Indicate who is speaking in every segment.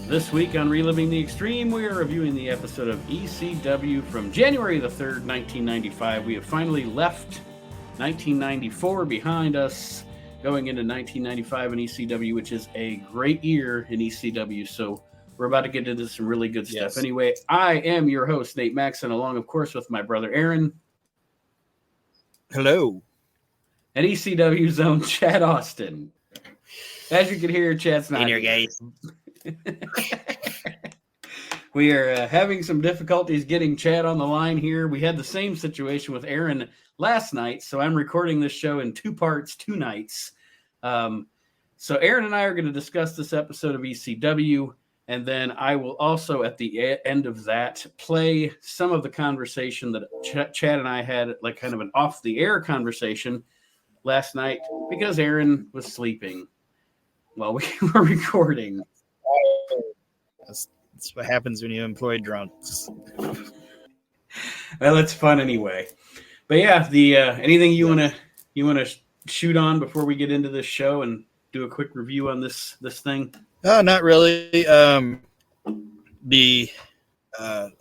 Speaker 1: This week on Reliving the Extreme, we are reviewing the episode of ECW from January the 3rd, 1995. We have finally left 1994 behind us, going into 1995 in ECW, which is a great year in ECW. So we're about to get into some really good stuff. Anyway, I am your host, Nate Maxon, along, of course, with my brother Aaron.
Speaker 2: Hello.
Speaker 1: And ECW's own Chad Austin. As you can hear, Chad's not here. We are having some difficulties getting Chad on the line here. We had the same situation with Aaron last night, so I'm recording this show in two parts, two nights. So Aaron and I are going to discuss this episode of ECW, and then I will also, at the end of that, play some of the conversation that Chad and I had, like kind of an off-the-air conversation last night, because Aaron was sleeping while we were recording.
Speaker 2: That's what happens when you employ drunks.
Speaker 1: Well, it's fun anyway. But yeah, the anything you want to shoot on before we get into this show and do a quick review on this thing?
Speaker 2: Not really.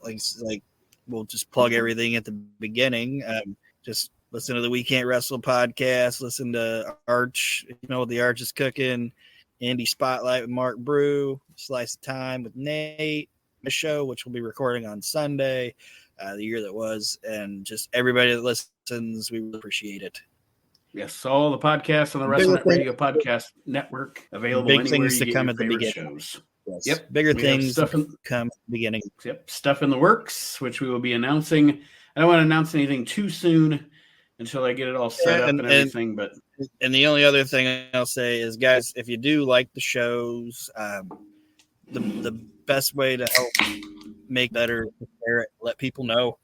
Speaker 2: Like we'll just plug everything at the beginning. Just listen to the We Can't Wrestle podcast. Listen to Arch. You know what the Arch is cooking. Indie Spotlight with Mark Brew, Slice of Time with Nate, the show, which we'll be recording on Sunday, the year that was, and just everybody that listens, we really appreciate it.
Speaker 1: Yes, all the podcasts on the WrestleNet Radio Podcast Network available.
Speaker 2: Big things to come at the beginning.
Speaker 1: Shows.
Speaker 2: Yes.
Speaker 1: Yep,
Speaker 2: bigger things to come at the beginning.
Speaker 1: Yep, stuff in the works, which we will be announcing. I don't want to announce anything too soon until I get it all set up and everything, but.
Speaker 2: And the only other thing I'll say is, guys, if you do like the shows, the best way to help make better, let people know.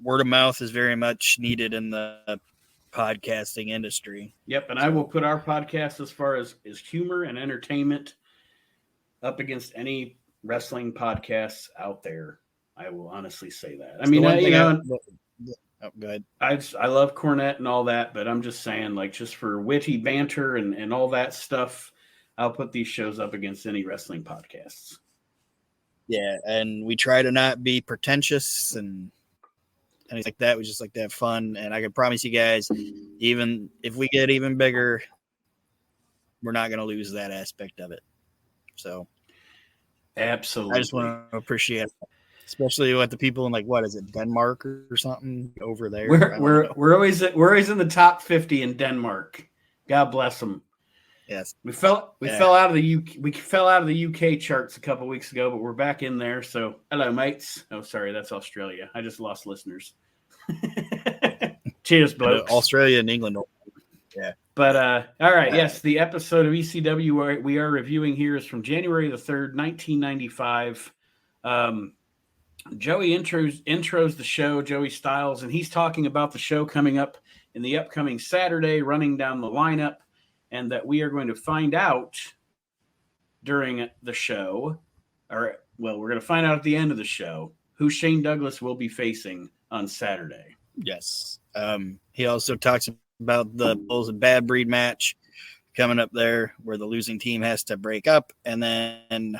Speaker 2: Word of mouth is very much needed in the podcasting industry.
Speaker 1: Yep, and I will put our podcast as far as humor and entertainment up against any wrestling podcasts out there. I will honestly say that. I mean,
Speaker 2: go ahead.
Speaker 1: I love Cornette and all that, but I'm just saying, like, just for witty banter and all that stuff, I'll put these shows up against any wrestling podcasts.
Speaker 2: Yeah, and we try to not be pretentious and anything like that. We just like to have fun, and I can promise you guys, even if we get even bigger, we're not going to lose that aspect of it. So,
Speaker 1: absolutely,
Speaker 2: I just want to appreciate it. Especially with the people in, like, what is it, Denmark or something over there?
Speaker 1: We're always in the top 50 in Denmark. God bless them.
Speaker 2: Yes,
Speaker 1: we fell out of the UK charts a couple weeks ago, but we're back in there. So hello, mates. Oh, sorry, that's Australia. I just lost listeners. Cheers, blokes.
Speaker 2: Australia and England. Yeah.
Speaker 1: But all right, yes, the episode of ECW we are reviewing here is from January the 3rd, 1995. Joey intros the show, Joey Styles, and he's talking about the show coming up in the upcoming Saturday, running down the lineup, and that we are going to find out during the show, we're going to find out at the end of the show who Shane Douglas will be facing on Saturday.
Speaker 2: Yes. He also talks about the Bulls and Bad Breed match coming up there where the losing team has to break up, and then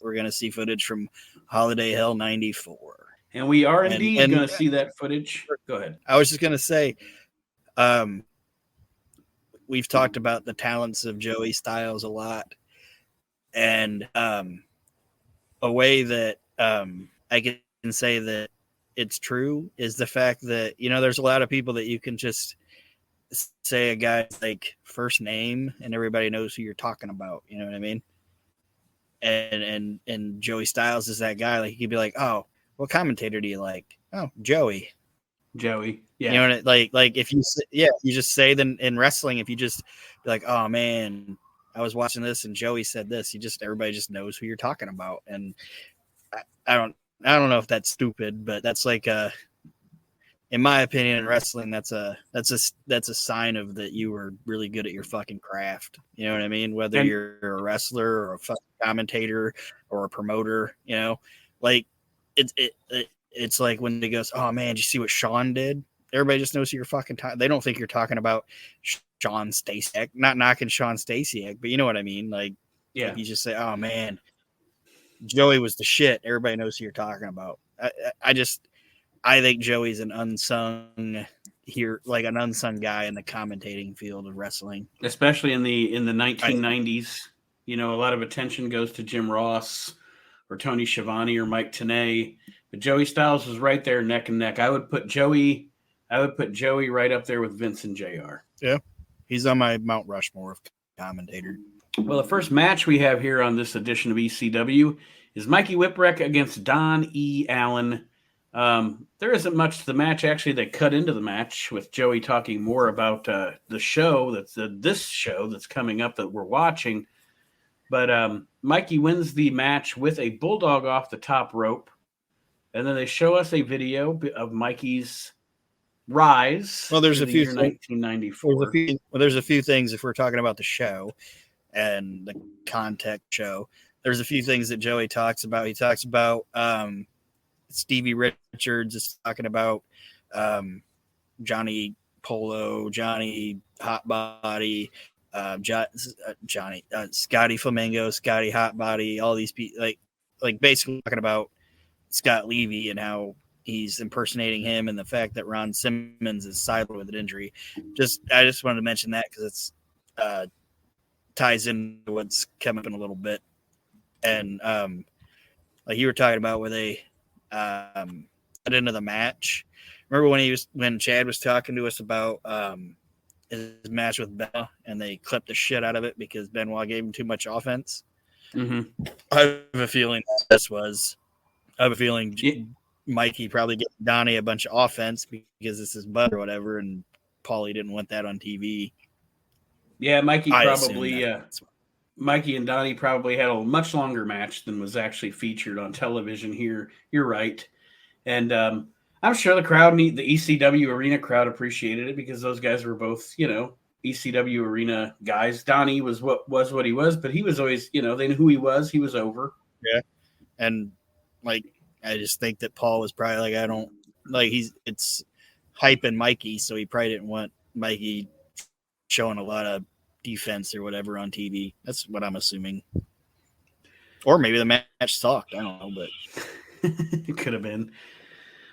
Speaker 2: we're going to see footage from Holiday Hell 94.
Speaker 1: And we are indeed going to see that footage. Go ahead.
Speaker 2: I was just going to say, we've talked about the talents of Joey Styles a lot. And a way that I can say that it's true is the fact that, there's a lot of people that you can just say a guy's like first name and everybody knows who you're talking about. You know what I mean? And Joey Styles is that guy. Like, he could be like, "Oh, what commentator do you like?" "Oh, Joey."
Speaker 1: Yeah.
Speaker 2: You know what? Like if you just say then in wrestling, if you just be like, "Oh man, I was watching this and Joey said this," everybody just knows who you're talking about. And I don't know if that's stupid, but that's like in my opinion, in wrestling, that's a sign of that you were really good at your fucking craft. You know what I mean? Whether you're a wrestler or a fucking commentator or a promoter, like it's like when he goes, "Oh man, did you see what Sean did?" Everybody just knows who you're fucking talking. They don't think you're talking about Sean Stasiak. Not knocking Sean Stasiak, but you know what I mean. Like,
Speaker 1: yeah,
Speaker 2: you just say, "Oh man, Joey was the shit. Everybody knows who you're talking about. I think Joey's an unsung an unsung guy in the commentating field of wrestling,
Speaker 1: especially in the 1990s. You know, a lot of attention goes to Jim Ross or Tony Schiavone or Mike Tenay, but Joey Styles was right there neck and neck. I would put Joey right up there with Vince and JR.
Speaker 2: Yeah, he's on my Mount Rushmore of commentator.
Speaker 1: Well, the first match we have here on this edition of ECW is Mikey Whipwreck against Don E. Allen. There isn't much to the match. Actually, they cut into the match with Joey talking more about the show this show that's coming up that we're watching. But Mikey wins the match with a bulldog off the top rope, and then they show us a video of Mikey's rise.
Speaker 2: Well, there's a few
Speaker 1: 1994.
Speaker 2: There's a few things if we're talking about the show and the contact show. There's a few things that Joey talks about. He talks about Stevie Richards is talking about Johnny Polo, Johnny Hotbody, Johnny Scotty Flamingo, Scotty Hotbody, all these people like basically talking about Scott Levy and how he's impersonating him and the fact that Ron Simmons is sidelined with an injury. I just wanted to mention that because it's ties into what's coming up in a little bit. And like you were talking about where they got into the match. Remember when Chad was talking to us about his match with Benoit and they clipped the shit out of it because Benoit gave him too much offense?
Speaker 1: Mm-hmm.
Speaker 2: I have a feeling Mikey probably gave Donnie a bunch of offense because this is Bud or whatever, and Paulie didn't want that on TV.
Speaker 1: Yeah, Mikey and Donnie probably had a much longer match than was actually featured on television here. You're right. And I'm sure the crowd, the ECW arena crowd, appreciated it because those guys were both, ECW arena guys. Donnie was what he was, but he was always, they knew who he was. He was over.
Speaker 2: Yeah. And I just think that Paul was probably it's hyping Mikey, so he probably didn't want Mikey showing a lot of defense or whatever on TV. That's what I'm assuming. Or maybe the match sucked. I don't know, but
Speaker 1: it could have been.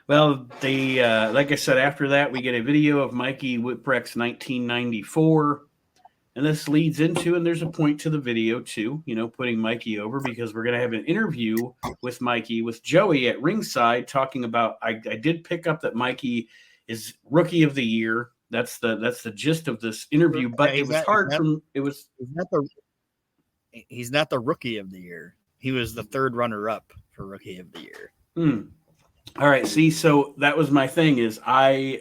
Speaker 1: Well, like I said, after that, we get a video of Mikey Whipwreck's 1994. And this leads into, and there's a point to the video too, putting Mikey over because we're going to have an interview with Mikey, with Joey at ringside talking about, I did pick up that Mikey is Rookie of the Year. That's the gist of this interview, but he's not the Rookie of the Year. He was the third runner-up for Rookie of the Year. All right. See, so that was my thing is I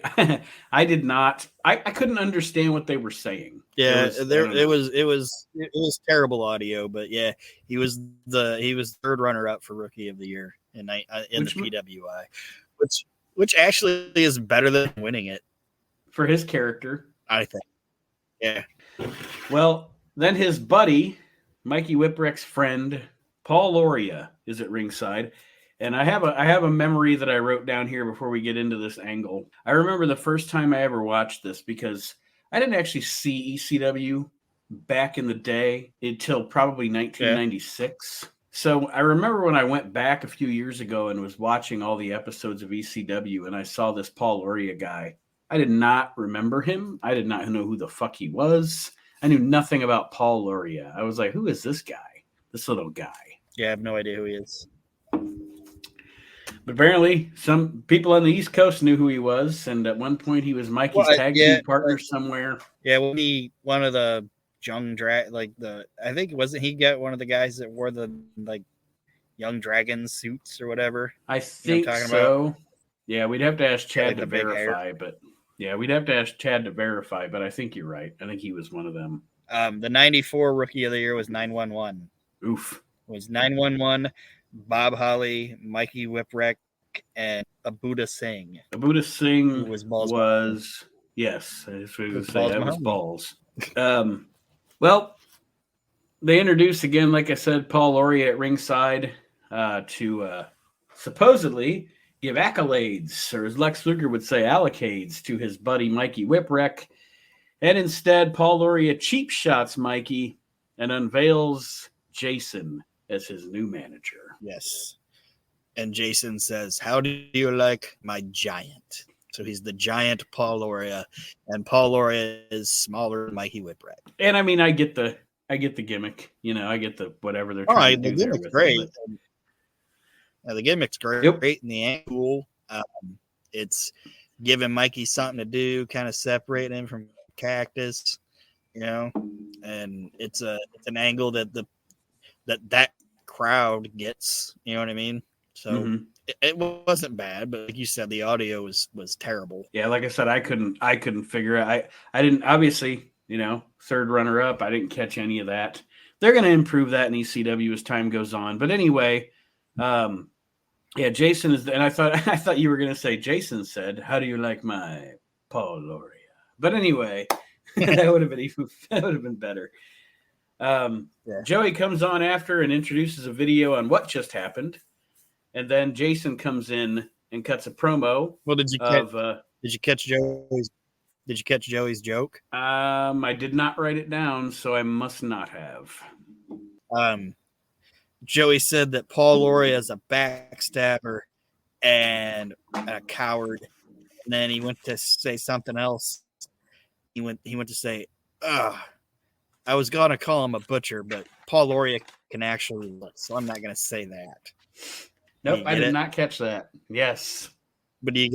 Speaker 1: couldn't understand what they were saying.
Speaker 2: Yeah, it was terrible audio, but yeah, he was third runner-up for Rookie of the Year in the PWI, which actually is better than winning it.
Speaker 1: For his character,
Speaker 2: I think. Yeah.
Speaker 1: Well, then his buddy, Mikey Whipwreck's friend, Paul Loria, is at ringside. And I have a memory that I wrote down here before we get into this angle. I remember the first time I ever watched this because I didn't actually see ECW back in the day until probably 1996. Yeah. So I remember when I went back a few years ago and was watching all the episodes of ECW and I saw this Paul Loria guy. I did not remember him. I did not know who the fuck he was. I knew nothing about Paul Loria. I was like, who is this guy? This little guy. Yeah, I have no idea who he is. But apparently, some people on the East Coast knew who he was, and at one point he was Mikey's tag team partner somewhere. Yeah, one of the young I think wasn't he got one of the guys that wore the Young Dragon suits or whatever? I think so. About? Yeah, we'd have to ask Chad to verify, but I think you're right. I think he was one of them. The 94 Rookie of the Year was 911. Oof. It was 911. Bob Holly, Mikey Whipwreck, and Abuda Singh. Abuda Singh was yes, I was going to say that was Balls. Well, they introduced again, like I said, Paul Loria at ringside to supposedly give accolades, or as Lex Luger would say, allocades to his buddy Mikey Whipwreck. And instead, Paul Loria cheap shots Mikey and unveils Jason as his new manager.
Speaker 2: Yes. And Jason says, "How do you like my giant?" So he's the giant Paul Loria, and Paul Loria is smaller than Mikey Whipwreck.
Speaker 1: And I mean, I get the gimmick. I get the whatever they're trying to do there with
Speaker 2: great.
Speaker 1: it.
Speaker 2: The gimmick's great.
Speaker 1: Yep.
Speaker 2: Great in the angle. It's giving Mikey something to do, kind of separating him from Cactus, and it's an angle that crowd gets. You know what I mean? So it wasn't bad, but like you said, the audio was terrible.
Speaker 1: Yeah, like I said, I couldn't figure it. I didn't, obviously, third runner up. I didn't catch any of that. They're going to improve that in ECW as time goes on. But anyway, yeah, Jason is, and I thought you were going to say Jason said, "How do you like my Paul Loria?" But anyway, that would have been better. Joey comes on after and introduces a video on what just happened, and then Jason comes in and cuts a promo.
Speaker 2: Well, did you catch Joey's joke?
Speaker 1: I did not write it down, so I must not have.
Speaker 2: Joey said that Paul Loria is a backstabber and a coward. And then he went to say something else. He went to say, I was going to call him a butcher, but Paul Loria can actually look, so I'm not going to say that.
Speaker 1: Nope, I did not catch that. Yes.
Speaker 2: But do you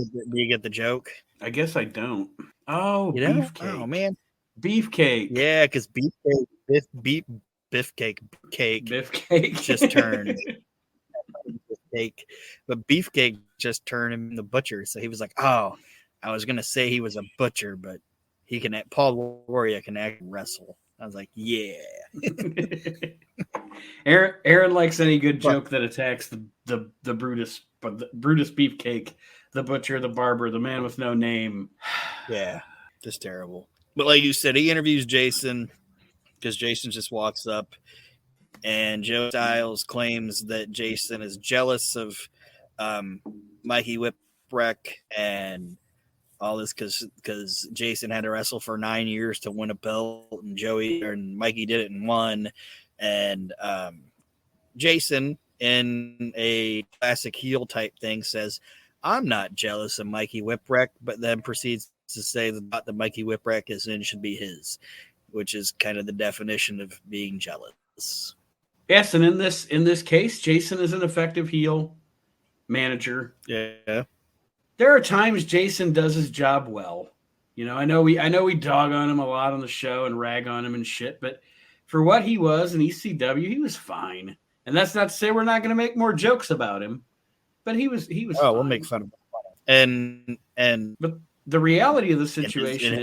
Speaker 2: get the joke?
Speaker 1: I guess I don't. Oh,
Speaker 2: beefcake. Oh, man.
Speaker 1: Beefcake.
Speaker 2: Yeah, because Beefcake just turned Beefcake, but Beefcake just turned him the butcher. So he was like, "Oh, I was gonna say he was a butcher, but Paul Loria can actually wrestle." I was like, "Yeah."
Speaker 1: Aaron likes any good joke that attacks the Brutus, but the Brutus Beefcake, the butcher, the barber, the man with no name.
Speaker 2: Yeah, just terrible. But like you said, he interviews Jason. Because Jason just walks up, and Joe Styles claims that Jason is jealous of Mikey Whipwreck and all this because Jason had to wrestle for 9 years to win a belt, and Joey and Mikey did it in one. And Jason, in a classic heel type thing, says, "I'm not jealous of Mikey Whipwreck," but then proceeds to say that the Mikey Whipwreck is in should be his, which is kind of the definition of being jealous.
Speaker 1: Yes, and in this case, Jason is an effective heel manager.
Speaker 2: Yeah.
Speaker 1: There are times Jason does his job well. I know we dog on him a lot on the show and rag on him and shit, but for what he was in ECW, he was fine. And that's not to say we're not going to make more jokes about him, but he was
Speaker 2: Oh,
Speaker 1: fine.
Speaker 2: We'll make fun of him.
Speaker 1: But the reality of the situation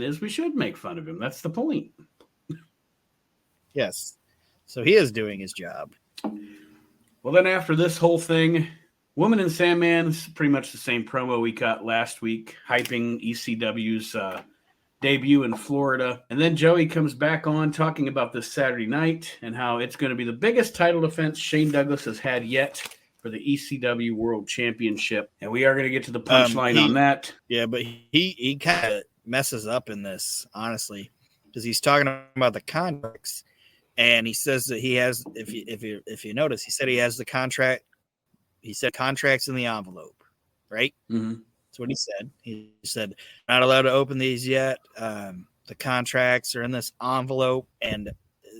Speaker 1: is we should make fun of him. That's the point.
Speaker 2: Yes. So he is doing his job.
Speaker 1: Well, then after this whole thing, Woman and Sandman's pretty much the same promo we cut last week, hyping ECW's debut in Florida. And then Joey comes back on talking about this Saturday night and how it's going to be the biggest title defense Shane Douglas has had yet for the ECW World Championship. And we are going to get to the punchline on that.
Speaker 2: Yeah, but he kind of messes up in this, honestly, because he's talking about the contracts. And he says that he has, if you notice, he said he has the contract. He said contracts in the envelope, right?
Speaker 1: Mm-hmm.
Speaker 2: That's what he said. He said, not allowed to open these yet. The contracts are in this envelope. And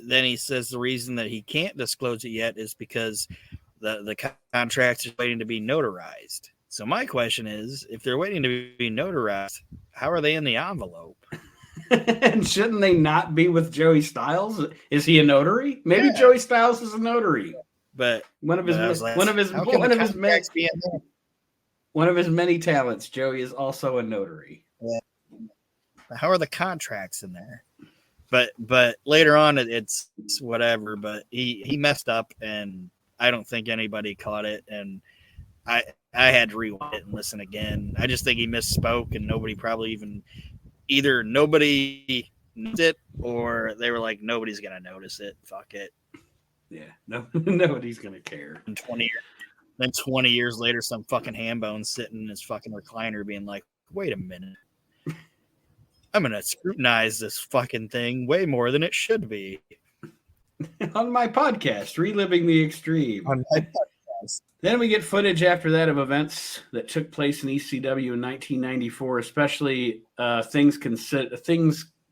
Speaker 2: then he says the reason that he can't disclose it yet is because the contracts are waiting to be notarized. So my question is, if they're waiting to be notarized, how are they in the envelope?
Speaker 1: And shouldn't they not be with Joey Styles? Is he a notary? Maybe Joey Styles is a notary.
Speaker 2: But
Speaker 1: one of his many talents, Joey is also a notary.
Speaker 2: Yeah. How are the contracts in there? But later on, it's whatever. But he messed up, and I don't think anybody caught it. And I had to rewind it and listen again. I just think he misspoke, and nobody probably even either nobody noticed it or they were like, nobody's gonna notice it. Fuck it.
Speaker 1: Yeah, nobody's gonna care.
Speaker 2: And 20 years later, some fucking hambone sitting in his fucking recliner, being like, "Wait a minute, I'm gonna scrutinize this fucking thing way more than it should be."
Speaker 1: on my podcast, Reliving the Extreme.
Speaker 2: On my podcast.
Speaker 1: Then we get footage after that of events that took place in ECW in 1994, especially things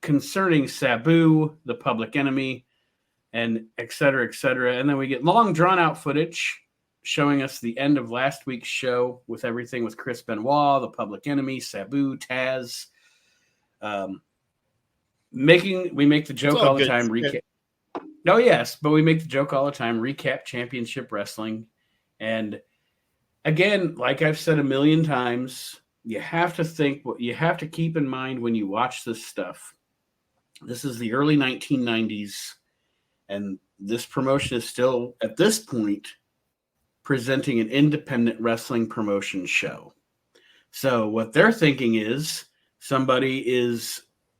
Speaker 1: concerning Sabu, the Public Enemy, and et cetera, et cetera. And then we get long, drawn-out footage showing us the end of last week's show with everything with Chris Benoit, the Public Enemy, Sabu, Taz. We make the joke all the time. Recap. Oh, yes, but we make the joke all the time. Recap Championship Wrestling. And again, like I've said a million times, you have to think what you have to keep in mind when you watch this stuff. This is the early 1990s, and this promotion is still, at this point, presenting an independent wrestling promotion show. So what they're thinking is somebody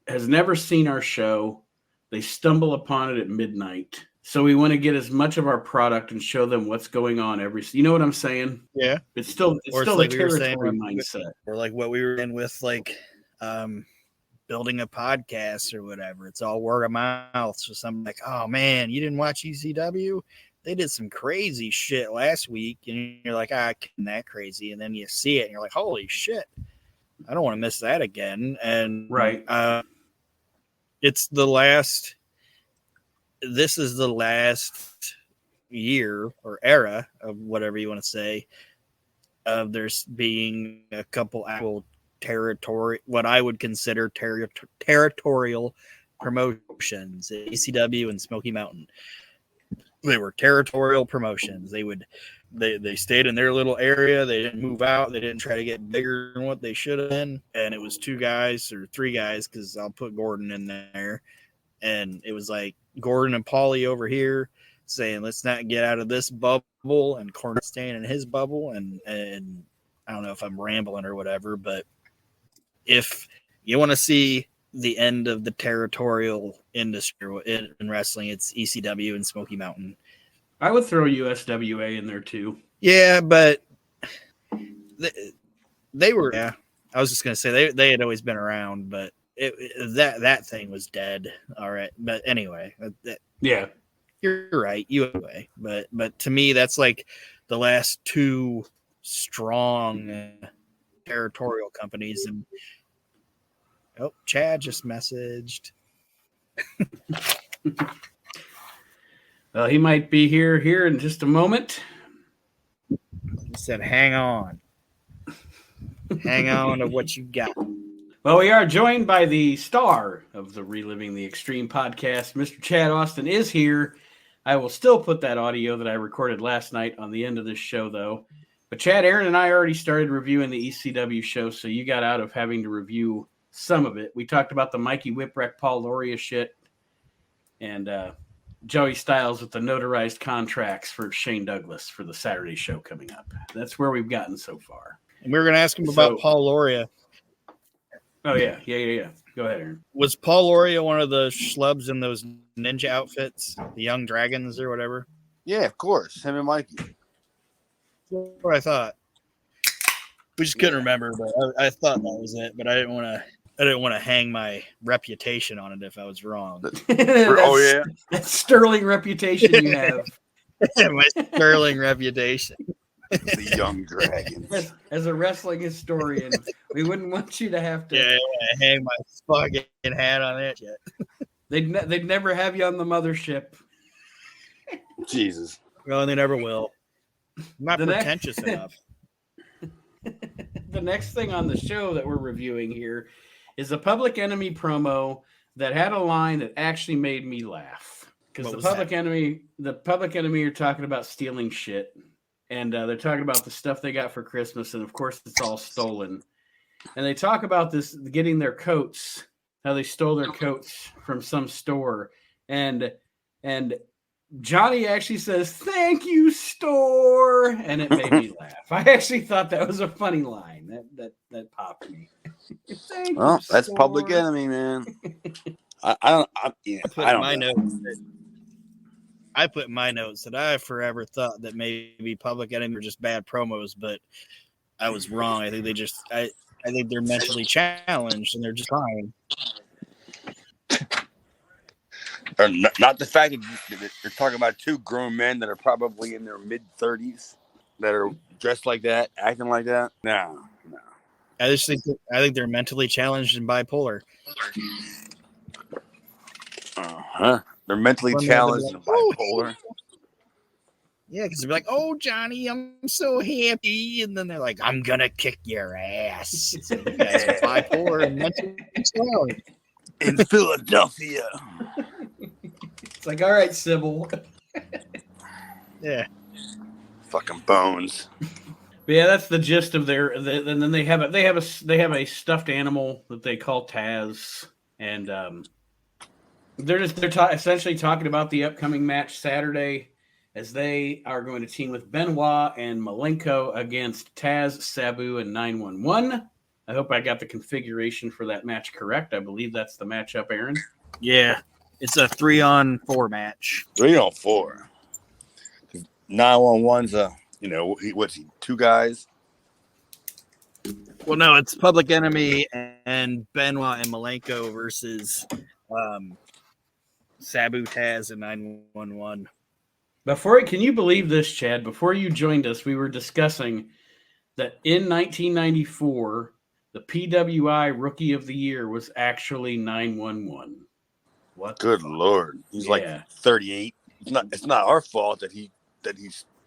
Speaker 1: has never seen our show. They stumble upon it at midnight. So we want to get as much of our product and show them what's going on you know what I'm saying?
Speaker 2: Yeah.
Speaker 1: It's still
Speaker 2: like
Speaker 1: the territory mindset.
Speaker 2: Or like what we were in with building a podcast or whatever. It's all word of mouth. So something like, oh man, you didn't watch ECW? They did some crazy shit last week. And you're like, I can't that crazy. And then you see it and you're like, holy shit. I don't want to miss that again. And
Speaker 1: right.
Speaker 2: This is the last year or era of whatever you want to say of there's being a couple actual what I would consider territorial promotions, ECW and Smoky Mountain. They were territorial promotions. They stayed in their little area. They didn't move out. They didn't try to get bigger than what they should have been. And it was 2 guys or 3 guys, because I'll put Gordon in there. And it was like Gordon and Paulie over here saying, let's not get out of this bubble, and Cornette staying in his bubble. And I don't know if I'm rambling or whatever, but if you want to see the end of the territorial industry in wrestling, it's ECW and Smoky Mountain.
Speaker 1: I would throw USWA in there too.
Speaker 2: Yeah, but they were. Yeah, I was just gonna say they had always been around, but that thing was dead. All right, but anyway,
Speaker 1: yeah,
Speaker 2: you're right. USWA, but to me, that's like the last 2 strong territorial companies. And Chad just messaged.
Speaker 1: Well, he might be here in just a moment.
Speaker 2: He said, hang on. Hang on to what you got.
Speaker 1: Well, we are joined by the star of the Reliving the Extreme podcast. Mr. Chad Austin is here. I will still put that audio that I recorded last night on the end of this show, though. But Chad, Aaron, and I already started reviewing the ECW show, so you got out of having to review some of it. We talked about the Mikey Whipwreck, Paul Loria shit, and Joey Styles with the notarized contracts for Shane Douglas for the Saturday show coming up. That's where we've gotten so far.
Speaker 2: And we were going to ask him about Paul Loria.
Speaker 1: Oh, yeah. Go ahead, Aaron. Was
Speaker 2: Paul Loria one of the schlubs in those ninja outfits, the Young Dragons or whatever?
Speaker 3: Yeah, of course. Him and Mikey.
Speaker 2: That's what I thought. We just couldn't remember, but I thought that was it. But I didn't want to hang my reputation on it if I was wrong.
Speaker 1: That sterling reputation you have.
Speaker 2: My sterling reputation.
Speaker 3: The Young Dragons.
Speaker 1: As a wrestling historian, we wouldn't want you to have to.
Speaker 2: Yeah, hang my fucking hat on it yet.
Speaker 1: They'd never have you on the mothership.
Speaker 3: Jesus.
Speaker 2: Well, and they never will. I'm not pretentious enough.
Speaker 1: The next thing on the show that we're reviewing here is a Public Enemy promo that had a line that actually made me laugh. Because the Public Enemy are talking about stealing shit. And they're talking about the stuff they got for Christmas. And, of course, it's all stolen. And they talk about this, getting their coats, how they stole their coats from some store. And Johnny actually says, "Thank you, store," and it made me laugh. I actually thought that was a funny line. That popped me.
Speaker 3: That's Public Enemy, man. I
Speaker 2: put in my notes that I forever thought that maybe Public Enemy were just bad promos, but I was wrong. I think I think they're mentally challenged and they're just trying.
Speaker 3: Or not the fact that they're talking about two grown men that are probably in their mid-30s that are dressed like that, acting like that. No.
Speaker 2: I think they're mentally challenged and bipolar.
Speaker 3: They're mentally challenged and bipolar.
Speaker 2: Yeah, because they're like, "Oh, Johnny, I'm so happy," and then they're like, "I'm gonna kick your ass." So you guys are bipolar and mentally challenged
Speaker 3: in Philadelphia.
Speaker 1: It's like, all right, Sybil.
Speaker 2: Yeah.
Speaker 3: Fucking bones.
Speaker 1: But yeah, that's the gist of their. And then they have a stuffed animal that they call Taz, and they're essentially talking about the upcoming match Saturday, as they are going to team with Benoit and Malenko against Taz, Sabu, and 911. I hope I got the configuration for that match correct. I believe that's the matchup, Aaron.
Speaker 2: Yeah, it's a 3-on-4 match.
Speaker 3: 3-on-4. 911's what's he? Two guys.
Speaker 2: Well, no, it's Public Enemy and Benoit and Malenko versus Sabu, Taz, and 911.
Speaker 1: Can you believe this, Chad? Before you joined us, we were discussing that in 1994, the PWI Rookie of the Year was actually 911. What?
Speaker 3: Good Lord, he's like 38. It's not our fault that he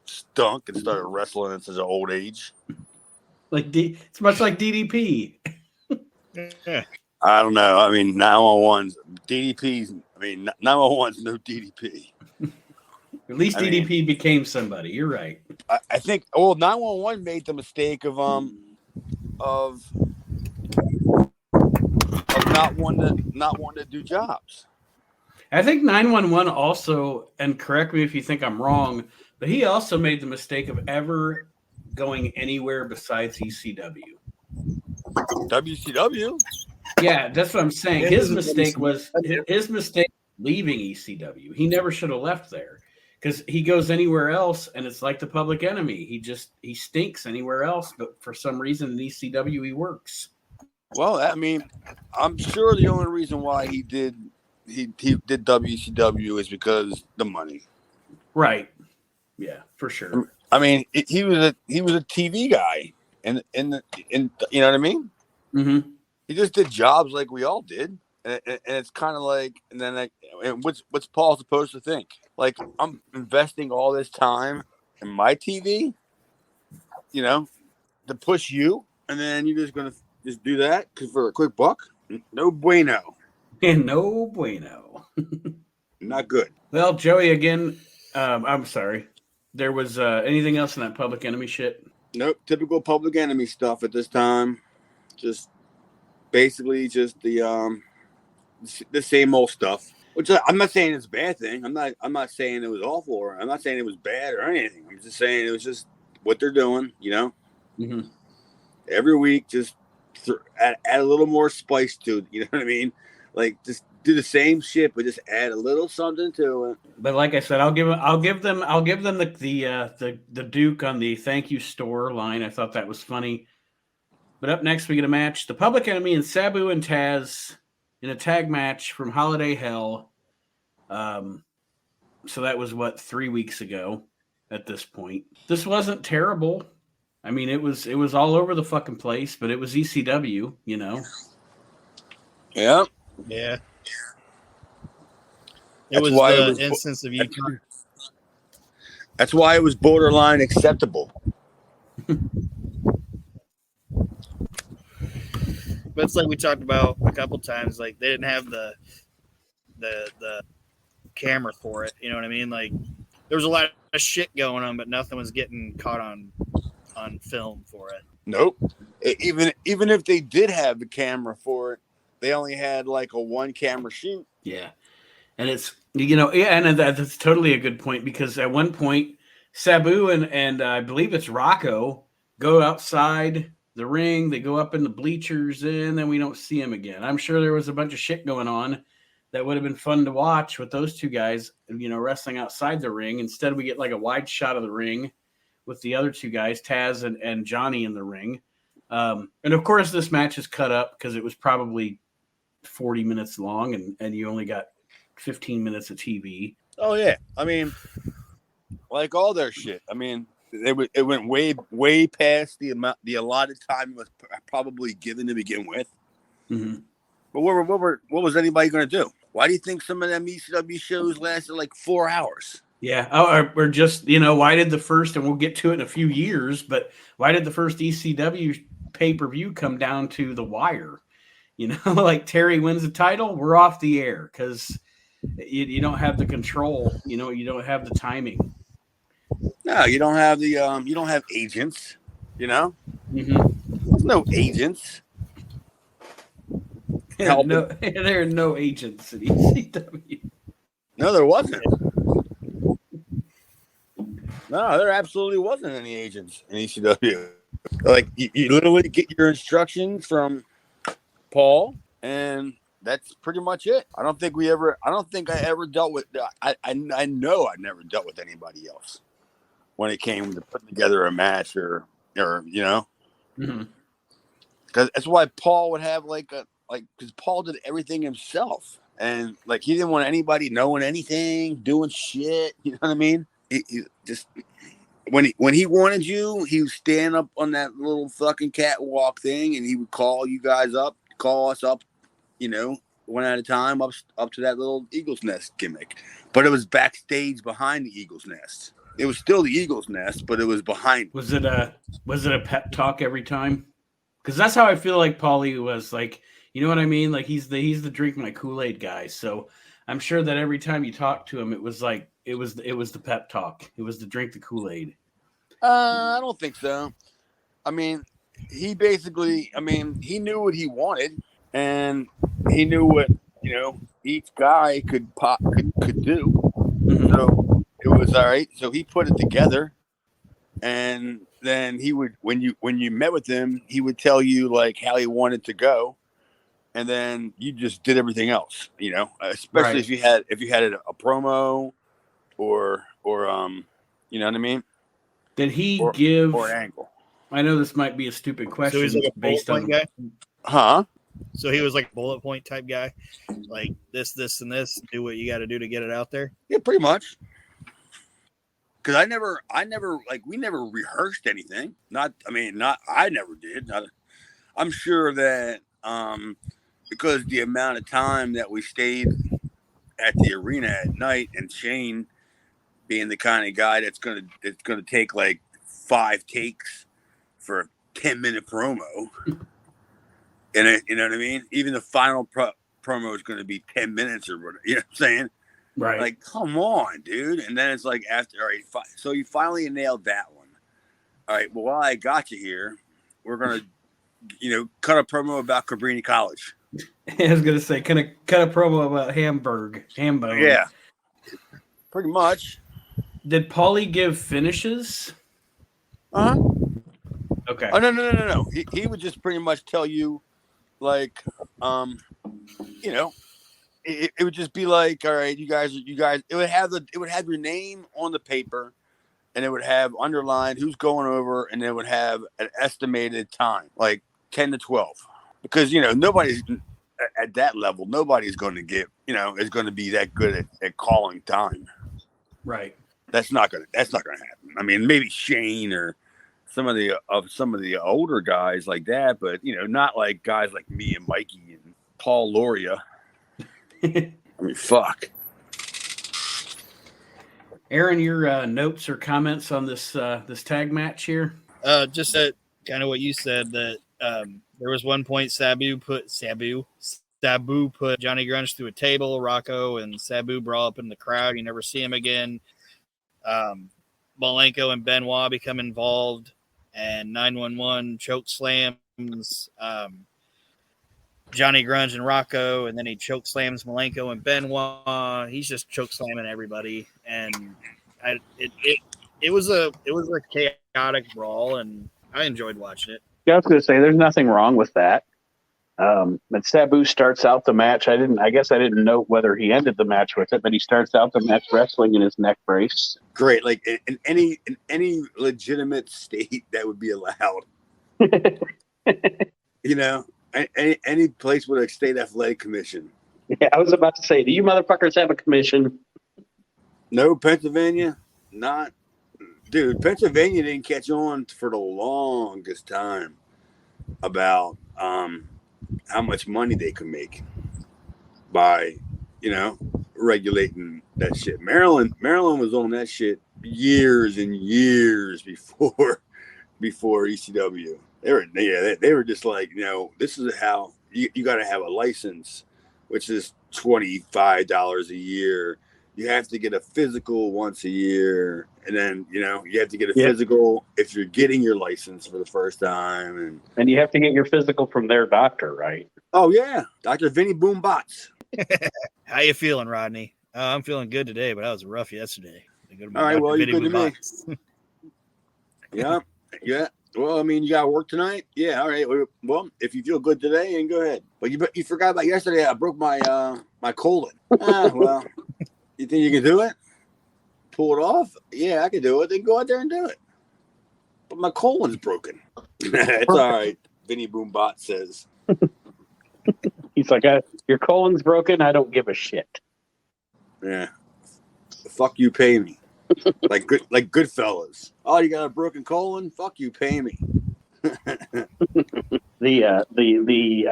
Speaker 3: stunk and started wrestling at such an old age.
Speaker 1: It's much like DDP.
Speaker 2: Yeah.
Speaker 3: I don't know. I mean, 911's DDP's. I mean, 911's no DDP.
Speaker 1: At least DDP became somebody. You're right.
Speaker 3: I think. Well, 911 made the mistake of not wanting to do jobs.
Speaker 1: I think 911 also, and correct me if you think I'm wrong, but he also made the mistake of ever going anywhere besides ECW.
Speaker 3: WCW?
Speaker 1: Yeah, that's what I'm saying. His mistake was leaving ECW. He never should have left there, because he goes anywhere else and it's like the Public Enemy. He stinks anywhere else, but for some reason in ECW he works.
Speaker 3: Well, I mean, I'm sure the only reason why he did WCW is because the money.
Speaker 1: Right. Yeah, for sure.
Speaker 3: I mean, he was a TV guy, and you know what I mean.
Speaker 1: Mm-hmm.
Speaker 3: He just did jobs like we all did, and it's kind of like, and then what's Paul supposed to think? Like, I'm investing all this time in my TV, to push you, and then you're just gonna just do that for a quick buck? No bueno.
Speaker 1: And no bueno.
Speaker 3: Not good.
Speaker 1: Well, Joey, again, I'm sorry. There was anything else in that Public Enemy shit?
Speaker 3: Nope. Typical Public Enemy stuff at this time. Just basically just the same old stuff. Which I'm not saying it's a bad thing. I'm not saying it was awful, or I'm not saying it was bad or anything. I'm just saying it was just what they're doing,
Speaker 1: Mm-hmm.
Speaker 3: Every week, just add a little more spice to it. You know what I mean? Like, just do the same shit, but just add a little something to it.
Speaker 1: But like I said, I'll give them the Duke on the thank you store line. I thought that was funny. But up next, we get a match: the Public Enemy and Sabu and Taz in a tag match from Holiday Hell. So that was 3 weeks ago. At this point, this wasn't terrible. I mean, it was all over the fucking place, but it was ECW,
Speaker 3: Yeah.
Speaker 2: Yeah. It was the instance of you.
Speaker 3: That's why it was borderline acceptable.
Speaker 2: But it's like we talked about a couple times. Like, they didn't have the camera for it. You know what I mean? Like, there was a lot of shit going on, but nothing was getting caught on film for it.
Speaker 3: Nope. Even if they did have the camera for it, they only had like a one camera shoot.
Speaker 1: Yeah. And it's, and that's totally a good point, because at one point, Sabu and I believe it's Rocco go outside the ring. They go up in the bleachers, and then we don't see him again. I'm sure there was a bunch of shit going on that would have been fun to watch with those two guys, wrestling outside the ring. Instead, we get like a wide shot of the ring with the other two guys, Taz and Johnny, in the ring. And of course, this match is cut up because it was probably 40 minutes long, and you only got 15 minutes of TV.
Speaker 3: Oh yeah, I mean, like all their shit. I mean, it went way past the allotted time it was probably given to begin with.
Speaker 1: Mm-hmm.
Speaker 3: But what was anybody going to do? Why do you think some of them ECW shows lasted like 4 hours?
Speaker 1: Yeah, or just, why did the first, and we'll get to it in a few years, but why did the first ECW pay-per-view come down to the wire? Like Terry wins the title, we're off the air because you don't have the control. You don't have the timing.
Speaker 3: No, you don't have you don't have agents.
Speaker 1: Mm-hmm.
Speaker 3: There's no agents.
Speaker 1: No, there are no agents in ECW.
Speaker 3: No, there wasn't. No, there absolutely wasn't any agents in ECW. Like you literally get your instructions from Paul, and that's pretty much it. I don't think I ever dealt with. I know I never dealt with anybody else when it came to putting together a match or
Speaker 1: Mm-hmm.
Speaker 3: Because that's why Paul would have because Paul did everything himself, and like he didn't want anybody knowing anything, doing shit. You know what I mean? He just when he wanted you, he would stand up on that little fucking catwalk thing, and he would call us up, one at a time up to that little Eagle's Nest gimmick. But it was backstage behind the Eagle's Nest. It was still the Eagle's Nest, but it was behind.
Speaker 1: Was it a pep talk every time? Because that's how I feel like Paulie was. Like, you know what I mean? Like he's the drink my Kool-Aid guy. So I'm sure that every time you talked to him, it was like it was the pep talk. It was the drink the Kool-Aid.
Speaker 3: I don't think so. I mean, he basically, he knew what he wanted, and he knew what each guy could do.
Speaker 1: Mm-hmm.
Speaker 3: So it was all right. So he put it together, and then he would, when you met with him, he would tell you like how he wanted to go, and then you just did everything else. Especially
Speaker 1: Right.
Speaker 3: if you had a promo, or you know what I mean.
Speaker 1: Did he give
Speaker 3: or an angle?
Speaker 1: I know this might be a stupid question.
Speaker 2: So he's like a
Speaker 1: based on
Speaker 2: guy?
Speaker 3: Huh?
Speaker 2: So he was like a bullet point type guy, like this, and this. Do what you got to do to get it out there.
Speaker 3: Yeah, pretty much. Because I never we never rehearsed anything. I never did. I'm sure that because the amount of time that we stayed at the arena at night, and Shane being the kind of guy that's gonna take like 5 takes for a 10-minute promo, and you know what I mean. Even the final promo is going to be 10 minutes or whatever. You know what I'm saying?
Speaker 1: right.
Speaker 3: Like, come on, dude. And then it's like after, all right, so you finally nailed that one. All right, well, while I got you here, we're gonna cut a promo about Cabrini College.
Speaker 1: I was gonna say, can I cut a promo about Hambone?
Speaker 3: Yeah, pretty much.
Speaker 1: Did Paulie give finishes?
Speaker 3: Uh-huh.
Speaker 1: Okay.
Speaker 3: Oh no. He would just pretty much tell you, like, it would just be like, all right, you guys. It would have your name on the paper, and it would have underlined who's going over, and it would have an estimated time, like 10 to 12, because nobody's at that level. Nobody's going to get is going to be that good at calling time.
Speaker 1: Right.
Speaker 3: That's not gonna happen. I mean, maybe Shane or some of the older guys like that, but not like guys like me and Mikey and Paul Loria. I mean, fuck.
Speaker 1: Aaron, your notes or comments on this tag match here?
Speaker 2: Just that kind of what you said, that there was one point Sabu put Johnny Grunge through a table. Rocco and Sabu brawl up in the crowd. You never see him again. Malenko and Benoit become involved, and 911 choke slams Johnny Grunge and Rocco, and then he choke slams Malenko and Benoit. He's just choke slamming everybody, and it was a chaotic brawl, and I enjoyed watching it.
Speaker 4: Yeah, I was going to say there's nothing wrong with that. But Sabu starts out the match. I guess I didn't note whether he ended the match with it, but he starts out the match wrestling in his neck brace.
Speaker 3: Great, like in any legitimate state that would be allowed. Any place with a state athletic commission,
Speaker 4: Yeah, I was about to say, do you motherfuckers have a commission?
Speaker 3: No, Pennsylvania, not. Dude, Pennsylvania didn't catch on for the longest time about how much money they could make by, regulating that shit. Maryland was on that shit years and years before ECW. They were just like, this is how you got to have a license, which is $25 a year. You have to get a physical once a year, and then you have to get a physical if you're getting your license for the first time,
Speaker 4: and you have to get your physical from their doctor, right?
Speaker 3: Oh yeah, Dr. Vinny Boombots.
Speaker 2: How you feeling, Rodney? I'm feeling good today, but I was rough yesterday.
Speaker 3: All right, well, you're good to me. Yeah. Well, I mean, you got to work tonight. Yeah, all right. Well, if you feel good today, then go ahead. But you forgot about yesterday. I broke my my colon. Well, you think you can do it? Pull it off? Yeah, I can do it. Then go out there and do it. But my colon's broken. It's all right. Vinny Boombot says.
Speaker 4: He's like, your colon's broken. I don't give a shit.
Speaker 3: Yeah. Fuck you, pay me. like Goodfellas. Oh, you got a broken colon? Fuck you, pay me.
Speaker 4: I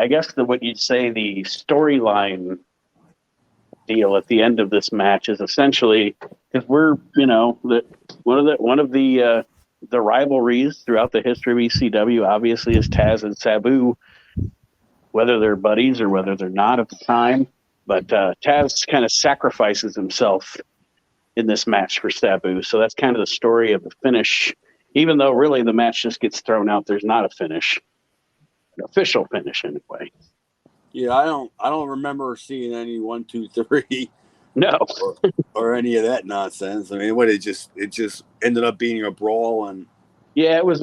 Speaker 4: guess what you'd say the storyline deal at the end of this match is essentially because we're one of the rivalries throughout the history of ECW obviously is Taz and Sabu, whether they're buddies or whether they're not at the time, but Taz kind of sacrifices himself in this match for Sabu. So that's kind of the story of the finish, even though really the match just gets thrown out. There's not a finish, an official finish anyway.
Speaker 3: Yeah, I don't remember seeing any 1, 2, 3.
Speaker 4: No,
Speaker 3: or any of that nonsense. I mean, it just ended up being a brawl, and
Speaker 4: yeah, it was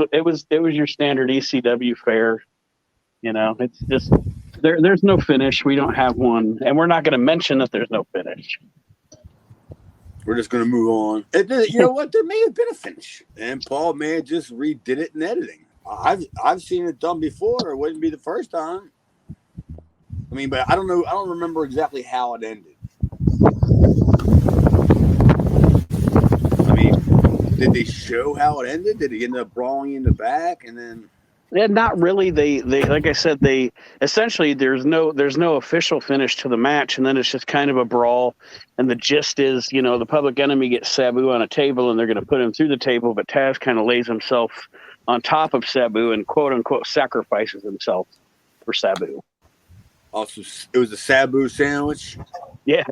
Speaker 4: your standard ECW fare. It's just there's no finish. We don't have one, and we're not going to mention that there's no finish.
Speaker 3: We're just going to move on. You know what? There may have been a finish, and Paul may have just redid it in editing. I've seen it done before. It wouldn't be the first time. I mean, but I don't know. I don't remember exactly how it ended. I mean, did they show how it ended? Did he end up brawling in the back, and then?
Speaker 4: Yeah, not really. They like I said, they essentially there's no official finish to the match, and then it's just kind of a brawl. And the gist is, the Public Enemy gets Sabu on a table, and they're going to put him through the table, but Taz kind of lays himself on top of Sabu and quote unquote sacrifices himself for Sabu.
Speaker 3: Also, it was a Sabu sandwich.
Speaker 4: Yeah.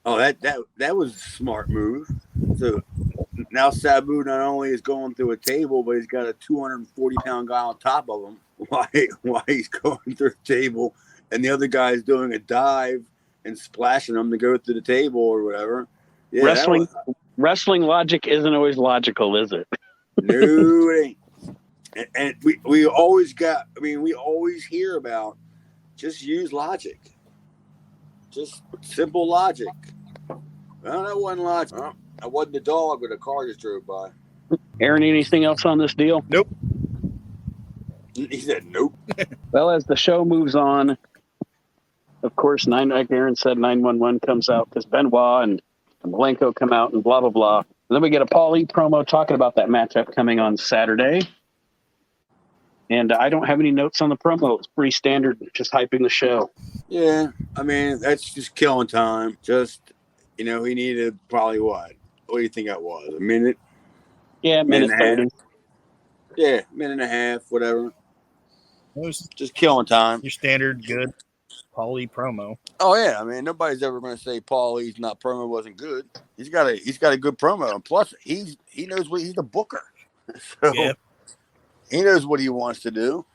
Speaker 3: Oh, that was a smart move. So now Sabu not only is going through a table, but he's got a 240-pound guy on top of him. Why he's going through the table, and the other guy is doing a dive and splashing him to go through the table or whatever. Yeah,
Speaker 4: wrestling logic isn't always logical, is it?
Speaker 3: No, it ain't. And we always hear about just use logic. Just simple logic. Well, that wasn't logic. I wasn't the dog, but a car just drove by.
Speaker 4: Aaron, anything else on this deal?
Speaker 2: Nope.
Speaker 3: He said nope.
Speaker 4: Well, as the show moves on, of course, like Aaron said, 911 comes out because Benoit and Malenko come out and blah, blah, blah. And then we get a Paul E promo talking about that matchup coming on Saturday. And I don't have any notes on the promo. It's pretty standard, just hyping the show.
Speaker 3: Yeah, I mean, that's just killing time. Just, he needed probably what? What do you think that was? A minute?
Speaker 4: Yeah, minute 30.
Speaker 3: Yeah, minute and a half, whatever.
Speaker 2: It was
Speaker 3: just killing time.
Speaker 2: Your standard good Paulie promo.
Speaker 3: Oh yeah, I mean, nobody's ever going to say Paulie's promo wasn't good. He's got a good promo, and plus he knows what he's the booker, so he knows what he wants to do,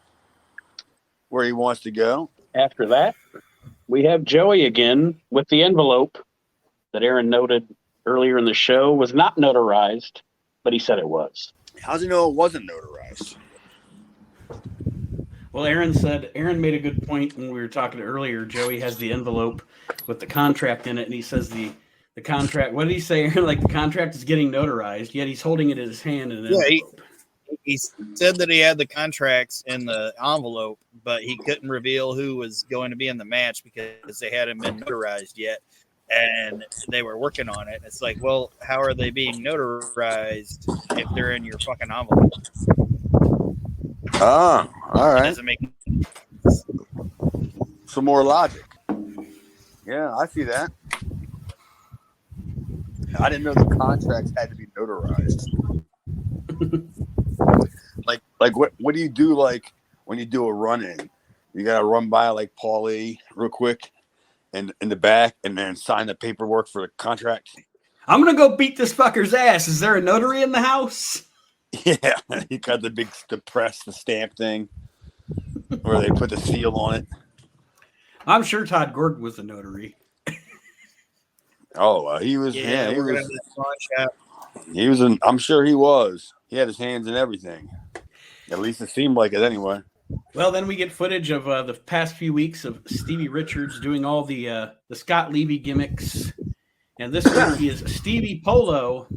Speaker 3: where he wants to go.
Speaker 4: After that, we have Joey again with the envelope that Aaron noted earlier in the show was not notarized, but he said it was.
Speaker 3: How's he know it wasn't notarized?
Speaker 1: Well, Aaron made a good point when we were talking earlier. Joey has the envelope with the contract in it, and he says the contract. What did he say, Aaron? Like the contract is getting notarized, yet he's holding it in his hand in an envelope.
Speaker 2: he said that he had the contracts in the envelope, but he couldn't reveal who was going to be in the match because they hadn't been notarized yet, and they were working on it. It's like, well, how are they being notarized if they're in your fucking envelope?
Speaker 3: Oh, all
Speaker 2: It
Speaker 3: right.
Speaker 2: doesn't make
Speaker 3: Some more logic. Yeah, I see that. I didn't know the contracts had to be notarized. like what do you do like when you do a run in? You gotta run by like Paulie real quick and in the back and then sign the paperwork for the contract.
Speaker 1: I'm gonna go beat this fucker's ass. Is there a notary in the house?
Speaker 3: Yeah, you got the press, the stamp thing where they put the seal on it.
Speaker 1: I'm sure Todd Gordon was a notary.
Speaker 3: Oh, he was.
Speaker 2: yeah,
Speaker 3: Yeah,
Speaker 2: we're gonna have that pawn shop.
Speaker 3: he was. I'm sure he was. He had his hands in everything. At least it seemed like it, anyway.
Speaker 1: Well, then we get footage of the past few weeks of Stevie Richards doing all the Scott Levy gimmicks, and this week he is Stevie Polo,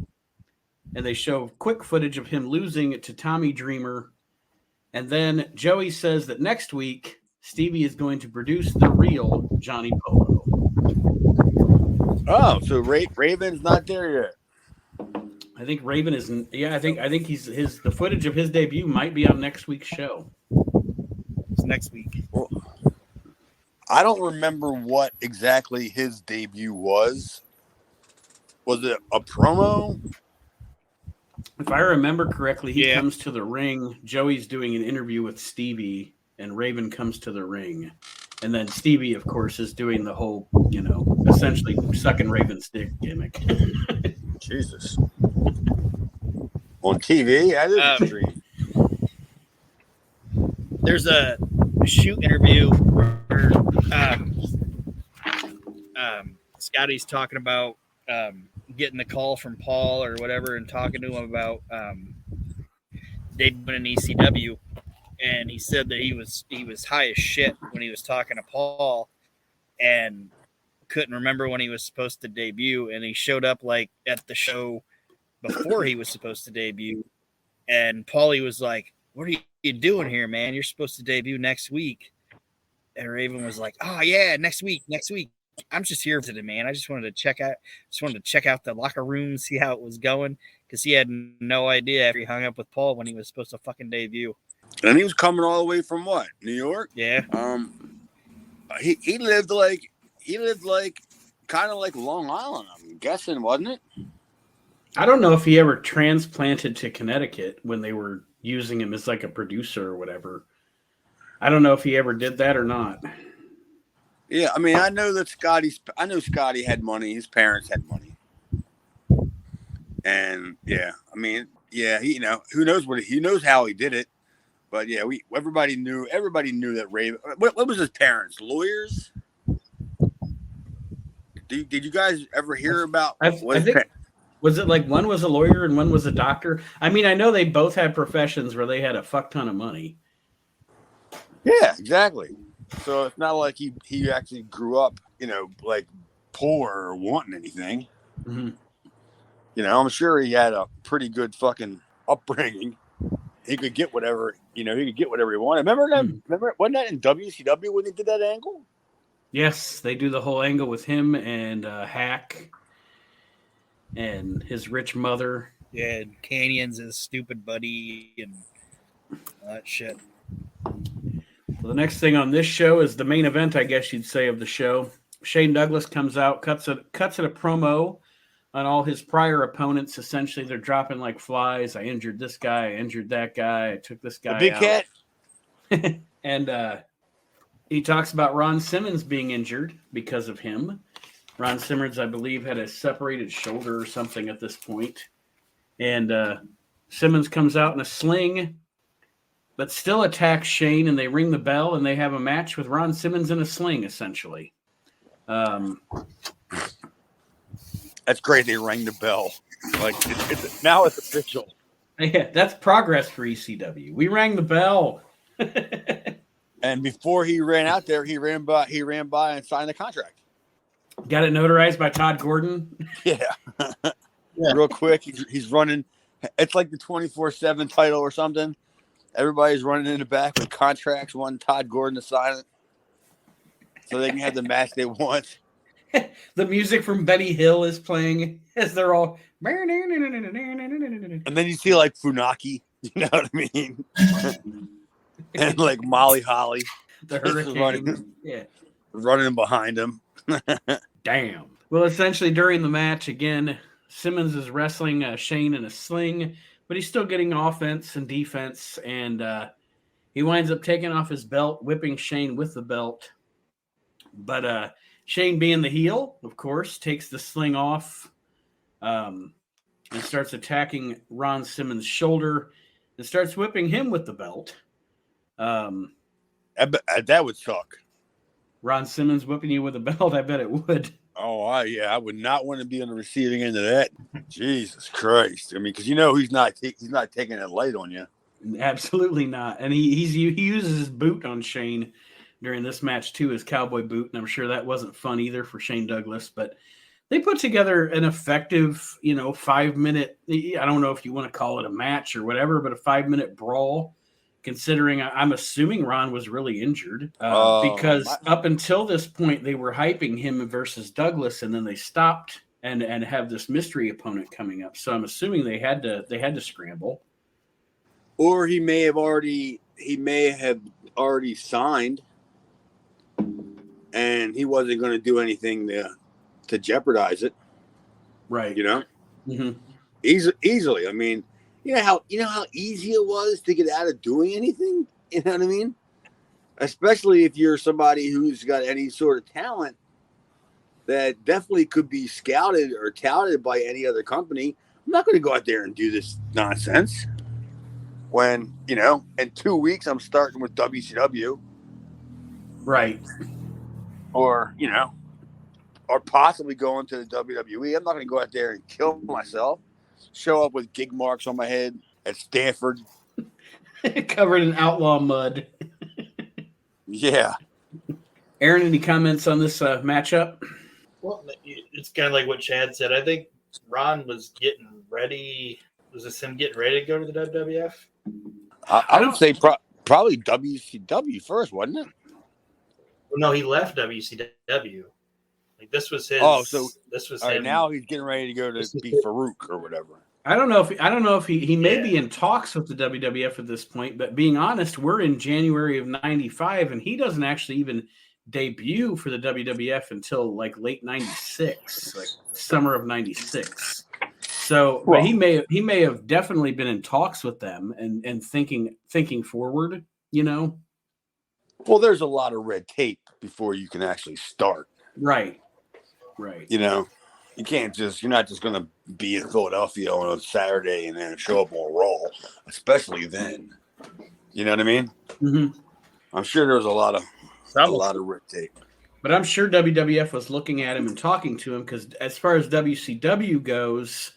Speaker 1: and they show quick footage of him losing to Tommy Dreamer, and then Joey says that next week Stevie is going to produce the real Johnny Polo.
Speaker 3: Oh, so Raven's not there yet.
Speaker 1: I think Raven is. Yeah, I think he's the footage of his debut might be on next week's show.
Speaker 2: It's next week.
Speaker 3: Well, I don't remember what exactly his debut was. Was it a promo?
Speaker 1: If I remember correctly, he
Speaker 2: Yeah.
Speaker 1: comes to the ring. Joey's doing an interview with Stevie, and Raven comes to the ring. And then Stevie, of course, is doing the whole, essentially sucking Raven's dick gimmick.
Speaker 3: Jesus. On TV? That is a dream.
Speaker 2: There's a shoot interview where Scotty's talking about getting the call from Paul or whatever and talking to him about debuting in ECW. And he said that he was high as shit when he was talking to Paul and couldn't remember when he was supposed to debut. And he showed up like at the show before he was supposed to debut. And Paulie was like, "What are you doing here, man? You're supposed to debut next week." And Raven was like, "Oh yeah, next week. I'm just here today, man. I just wanted to check out the locker room, see how it was going." Because he had no idea after he hung up with Paul when he was supposed to fucking debut.
Speaker 3: And he was coming all the way from what? New York?
Speaker 2: Yeah.
Speaker 3: He lived like kind of like Long Island, I'm guessing, wasn't it?
Speaker 1: I don't know if he ever transplanted to Connecticut when they were using him as like a producer or whatever. I don't know if he ever did that or not.
Speaker 3: Yeah, I mean, I know Scotty had money. His parents had money. And yeah, I mean, yeah, who knows how he did it. But yeah, everybody knew that Raven. What was his parents? Lawyers? Did you guys ever hear about?
Speaker 1: Was it like one was a lawyer and one was a doctor? I mean, I know they both had professions where they had a fuck ton of money.
Speaker 3: Yeah, exactly. So it's not like he actually grew up, like poor or wanting anything.
Speaker 1: Mm-hmm.
Speaker 3: I'm sure he had a pretty good fucking upbringing. He could get whatever, he wanted. Remember that? Wasn't that in WCW when they did that angle?
Speaker 1: Yes, they do the whole angle with him and Hack and his rich mother.
Speaker 2: Yeah, Canyon's his stupid buddy and all that shit.
Speaker 1: Well, the next thing on this show is the main event, I guess you'd say, of the show. Shane Douglas comes out, cuts at a promo on all his prior opponents. Essentially, they're dropping like flies. I injured this guy. I injured that guy. I took this guy
Speaker 3: the big
Speaker 1: out.
Speaker 3: cat.
Speaker 1: And he talks about Ron Simmons being injured because of him. Ron Simmons, I believe, had a separated shoulder or something at this point. And Simmons comes out in a sling, but still attacks Shane, and they ring the bell, and they have a match with Ron Simmons in a sling, essentially.
Speaker 3: That's great. They rang the bell. Like now it's official.
Speaker 1: Yeah, that's progress for ECW. We rang the bell.
Speaker 3: And before he ran out there, he ran by and signed the contract.
Speaker 1: Got it notarized by Todd Gordon.
Speaker 3: Yeah. Real quick, he's running It's like the 24/7 title or something. Everybody's running in the back with contracts, wanting Todd Gordon to sign it, so they can have the match they want.
Speaker 1: The music from Benny Hill is playing as they're all.
Speaker 3: And then you see like Funaki, you know what I mean? And like Molly Holly,
Speaker 1: The
Speaker 3: just
Speaker 1: Hurricane.
Speaker 3: running behind him.
Speaker 1: Damn. Well, essentially during the match, again, Simmons is wrestling Shane in a sling, but he's still getting offense and defense, and he winds up taking off his belt, whipping Shane with the belt. But Shane, being the heel, of course, takes the sling off and starts attacking Ron Simmons' shoulder and starts whipping him with the belt.
Speaker 3: That would suck.
Speaker 1: Ron Simmons whipping you with a belt, I bet it would.
Speaker 3: Oh, I would not want to be on the receiving end of that. Jesus Christ! I mean, because he's not taking it light on you.
Speaker 1: Absolutely not. And he uses his boot on Shane during this match too, his cowboy boot, and I'm sure that wasn't fun either for Shane Douglas. But they put together an effective, 5-minute. I don't know if you want to call it a match or whatever, but a 5-minute brawl. Considering I'm assuming Ron was really injured because up until this point they were hyping him versus Douglas, and then they stopped and have this mystery opponent coming up. So I'm assuming they had to scramble.
Speaker 3: Or he may have already signed, and he wasn't going to do anything to jeopardize it.
Speaker 1: Right.
Speaker 3: Mm-hmm. Easily. I mean, you know how easy it was to get out of doing anything? You know what I mean? Especially if you're somebody who's got any sort of talent that definitely could be scouted or touted by any other company. I'm not going to go out there and do this nonsense when, in 2 weeks I'm starting with WCW.
Speaker 1: Right.
Speaker 3: Or possibly going to the WWE. I'm not going to go out there and kill myself. Show up with gig marks on my head at Stanford.
Speaker 1: Covered in outlaw mud.
Speaker 3: Yeah.
Speaker 1: Aaron, any comments on this matchup?
Speaker 5: Well, it's kind of like what Chad said. I think Ron was getting ready. Was this him getting ready to go to the WWF?
Speaker 3: I would say probably WCW first, wasn't it?
Speaker 5: Well, no, he left WCW. Like this was his.
Speaker 3: Oh, so
Speaker 5: this was
Speaker 3: all right,
Speaker 5: him.
Speaker 3: now he's getting ready to go to be Farouk or whatever.
Speaker 1: I don't know if he may be in talks with the WWF at this point, but being honest, we're in January of '95, and he doesn't actually even debut for the WWF until like late '96, like summer of '96. So, but he may have definitely been in talks with them and thinking forward,
Speaker 3: Well, there's a lot of red tape before you can actually start.
Speaker 1: Right.
Speaker 3: You can't you're not just going to be in Philadelphia on a Saturday and then show up on Raw, especially then. You know what I mean?
Speaker 1: Mm-hmm.
Speaker 3: I'm sure there was a lot of red tape.
Speaker 1: But I'm sure WWF was looking at him and talking to him because as far as WCW goes,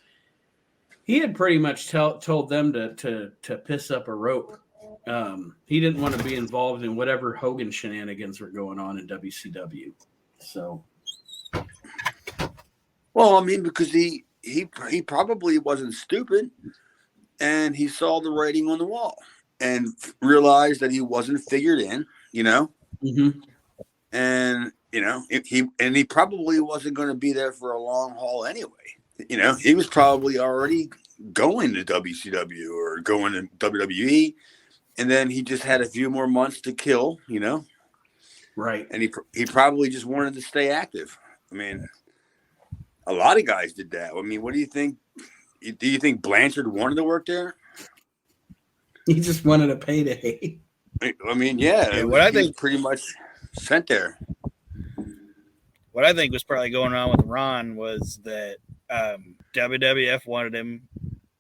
Speaker 1: he had pretty much told them to piss up a rope. He didn't want to be involved in whatever Hogan shenanigans were going on in WCW. So,
Speaker 3: well, I mean, because he probably wasn't stupid, and he saw the writing on the wall and realized that he wasn't figured in,
Speaker 1: Mm-hmm.
Speaker 3: And he probably wasn't going to be there for a long haul anyway. He was probably already going to WCW or going to WWE. And then he just had a few more months to kill,
Speaker 1: Right.
Speaker 3: And he probably just wanted to stay active. I mean, a lot of guys did that. I mean, what do you think? Do you think Blanchard wanted to work there?
Speaker 1: He just wanted a payday.
Speaker 3: I mean, yeah.
Speaker 2: Yeah,
Speaker 3: I think pretty much sent there.
Speaker 2: What I think was probably going on with Ron was that WWF wanted him.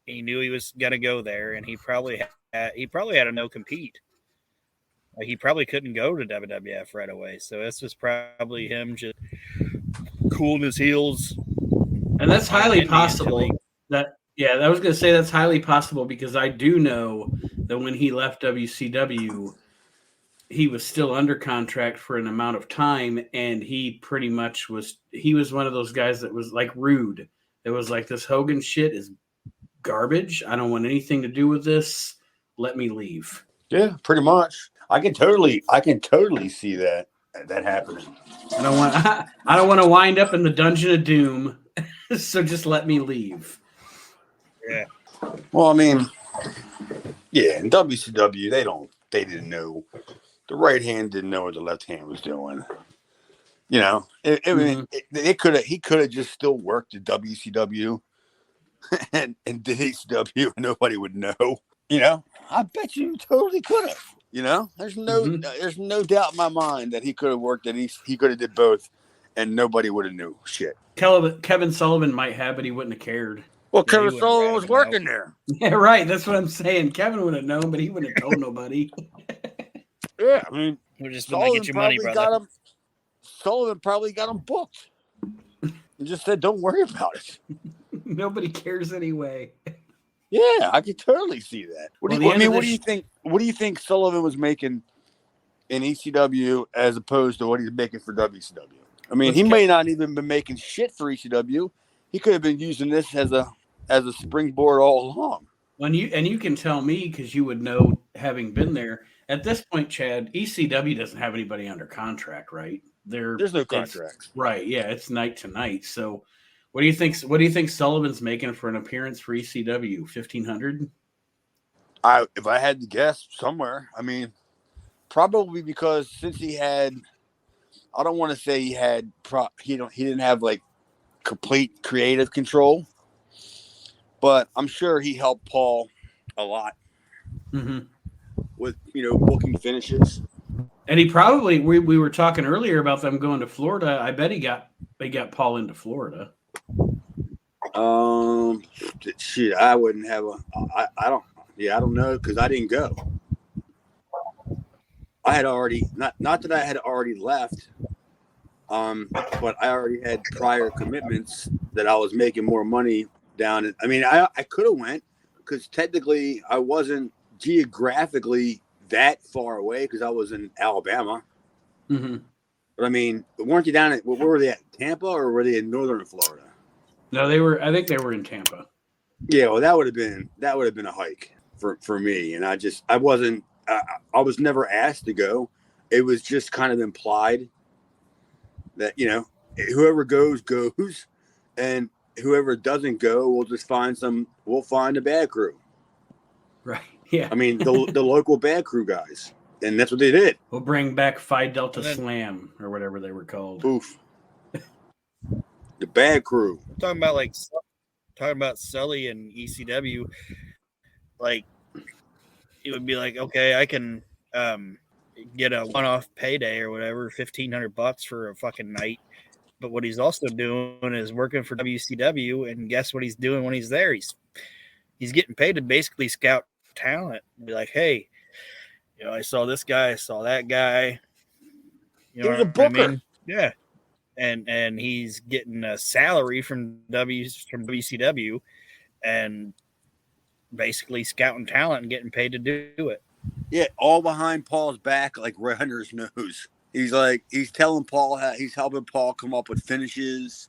Speaker 2: He knew he was going to go there, and he probably had a no compete. Like he probably couldn't go to WWF right away. So this was probably him just cooling his heels.
Speaker 1: And that's highly possible. I was going to say that's highly possible because I do know that when he left WCW, he was still under contract for an amount of time, and he pretty much was one of those guys that was like Rude. It was like this Hogan shit is garbage. I don't want anything to do with this. Let me leave.
Speaker 3: Yeah, pretty much. I can totally see that happening.
Speaker 1: I don't want to wind up in the Dungeon of Doom. So just let me leave.
Speaker 2: Yeah.
Speaker 3: Well, I mean, yeah, in WCW, they didn't know. The right hand didn't know what the left hand was doing. You know, he could have just still worked at WCW and did ECW and nobody would know. You know, I bet you totally could have. You know, there's no doubt in my mind that he could have worked at he could have did both, and nobody would have knew shit.
Speaker 1: Kevin Sullivan might have, but he wouldn't have cared.
Speaker 3: Well,
Speaker 2: Yeah,
Speaker 3: Kevin Sullivan was working there.
Speaker 1: Yeah, right. That's what I'm saying. Kevin would have known, but he wouldn't have told nobody.
Speaker 3: Yeah, I mean,
Speaker 2: We're just gonna get you money, brother.
Speaker 3: Sullivan probably got him booked. And just said, "Don't worry about it."
Speaker 1: Nobody cares anyway.
Speaker 3: Yeah, I could totally see that. What do you think? What do you think Sullivan was making in ECW as opposed to what he's making for WCW? I mean, he may not even been making shit for ECW. He could have been using this as a springboard all along.
Speaker 1: You can tell me because you would know, having been there. At this point, Chad, ECW doesn't have anybody under contract, right?
Speaker 3: There's no contracts,
Speaker 1: right? Yeah, it's night to night. So, what do you think? What do you think Sullivan's making for an appearance for ECW? $1,500.
Speaker 3: If I had to guess, somewhere. I mean, probably because since he had, I don't want to say he had he didn't have like complete creative control, but I'm sure he helped Paul a lot with booking finishes.
Speaker 1: And he probably we were talking earlier about them going to Florida. I bet they got Paul into Florida.
Speaker 3: Shit, I wouldn't have I don't know because I didn't go. I had already not that I had already left, but I already had prior commitments that I was making more money down. I mean, I could have went because technically I wasn't geographically that far away because I was in Alabama.
Speaker 1: Mm-hmm.
Speaker 3: But I mean, weren't you down at where were they at? Tampa or were they in northern Florida?
Speaker 1: No, they were. I think they were in Tampa.
Speaker 3: Yeah, well, that would have been a hike for me, and I wasn't. I was never asked to go. It was just kind of implied that whoever goes, and whoever doesn't go, we'll find a bad crew.
Speaker 1: Right. Yeah.
Speaker 3: I mean, the local bad crew guys, and that's what they did.
Speaker 1: We'll bring back Phi Delta Slam or whatever they were called.
Speaker 3: Oof. The bad crew.
Speaker 2: Talking about Sully and ECW, like it would be like, okay, I can get a one-off payday or whatever, $1,500 for a fucking night. But what he's also doing is working for WCW, and guess what he's doing when he's there? He's getting paid to basically scout talent. Be like, hey, I saw this guy, I saw that guy.
Speaker 3: He was a booker.
Speaker 2: I mean? Yeah. And he's getting a salary from WCW and basicling scouting talent and getting paid to do it.
Speaker 3: Yeah, all behind Paul's back, like right under his nose. He's telling Paul he's helping Paul come up with finishes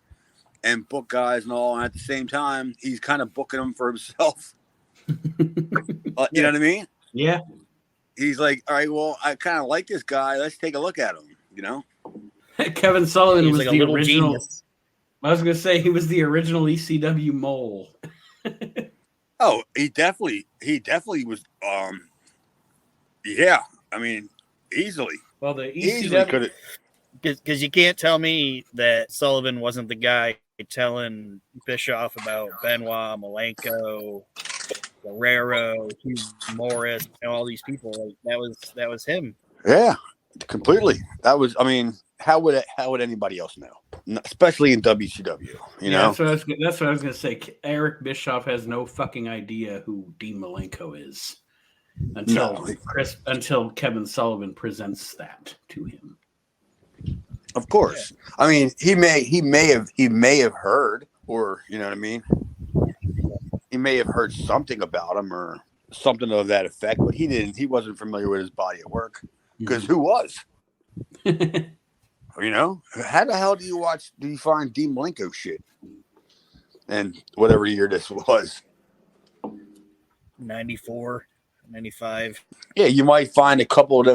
Speaker 3: and book guys and all. And at the same time, he's kind of booking them for himself. You know what I mean?
Speaker 1: Yeah.
Speaker 3: He's like, all right, well, I kind of like this guy. Let's take a look at him.
Speaker 1: Kevin Sullivan was
Speaker 2: like
Speaker 1: the original.
Speaker 2: Genius.
Speaker 1: I was going to say he was the original ECW mole.
Speaker 3: Oh, he definitely was. Yeah, I mean, easily.
Speaker 1: Well, the
Speaker 3: easily
Speaker 1: ECW
Speaker 3: could have.
Speaker 2: Because you can't tell me that Sullivan wasn't the guy telling Bischoff about Benoit, Malenko, Guerrero, Hugh Morris, all these people. Like, that was him.
Speaker 3: Yeah, completely. That was. I mean, how would anybody else know? Especially in WCW. You know.
Speaker 1: That's what I was going to say. Eric Bischoff has no fucking idea who Dean Malenko is until Kevin Sullivan presents that to him.
Speaker 3: Of course. Yeah. I mean, he may have heard, or you know what I mean? He may have heard something about him or something of that effect, but he wasn't familiar with his body of work. Because who was? How the hell do you find Dean Malenko shit? And whatever year this was.
Speaker 2: 94, 95.
Speaker 3: Yeah, you might find a couple of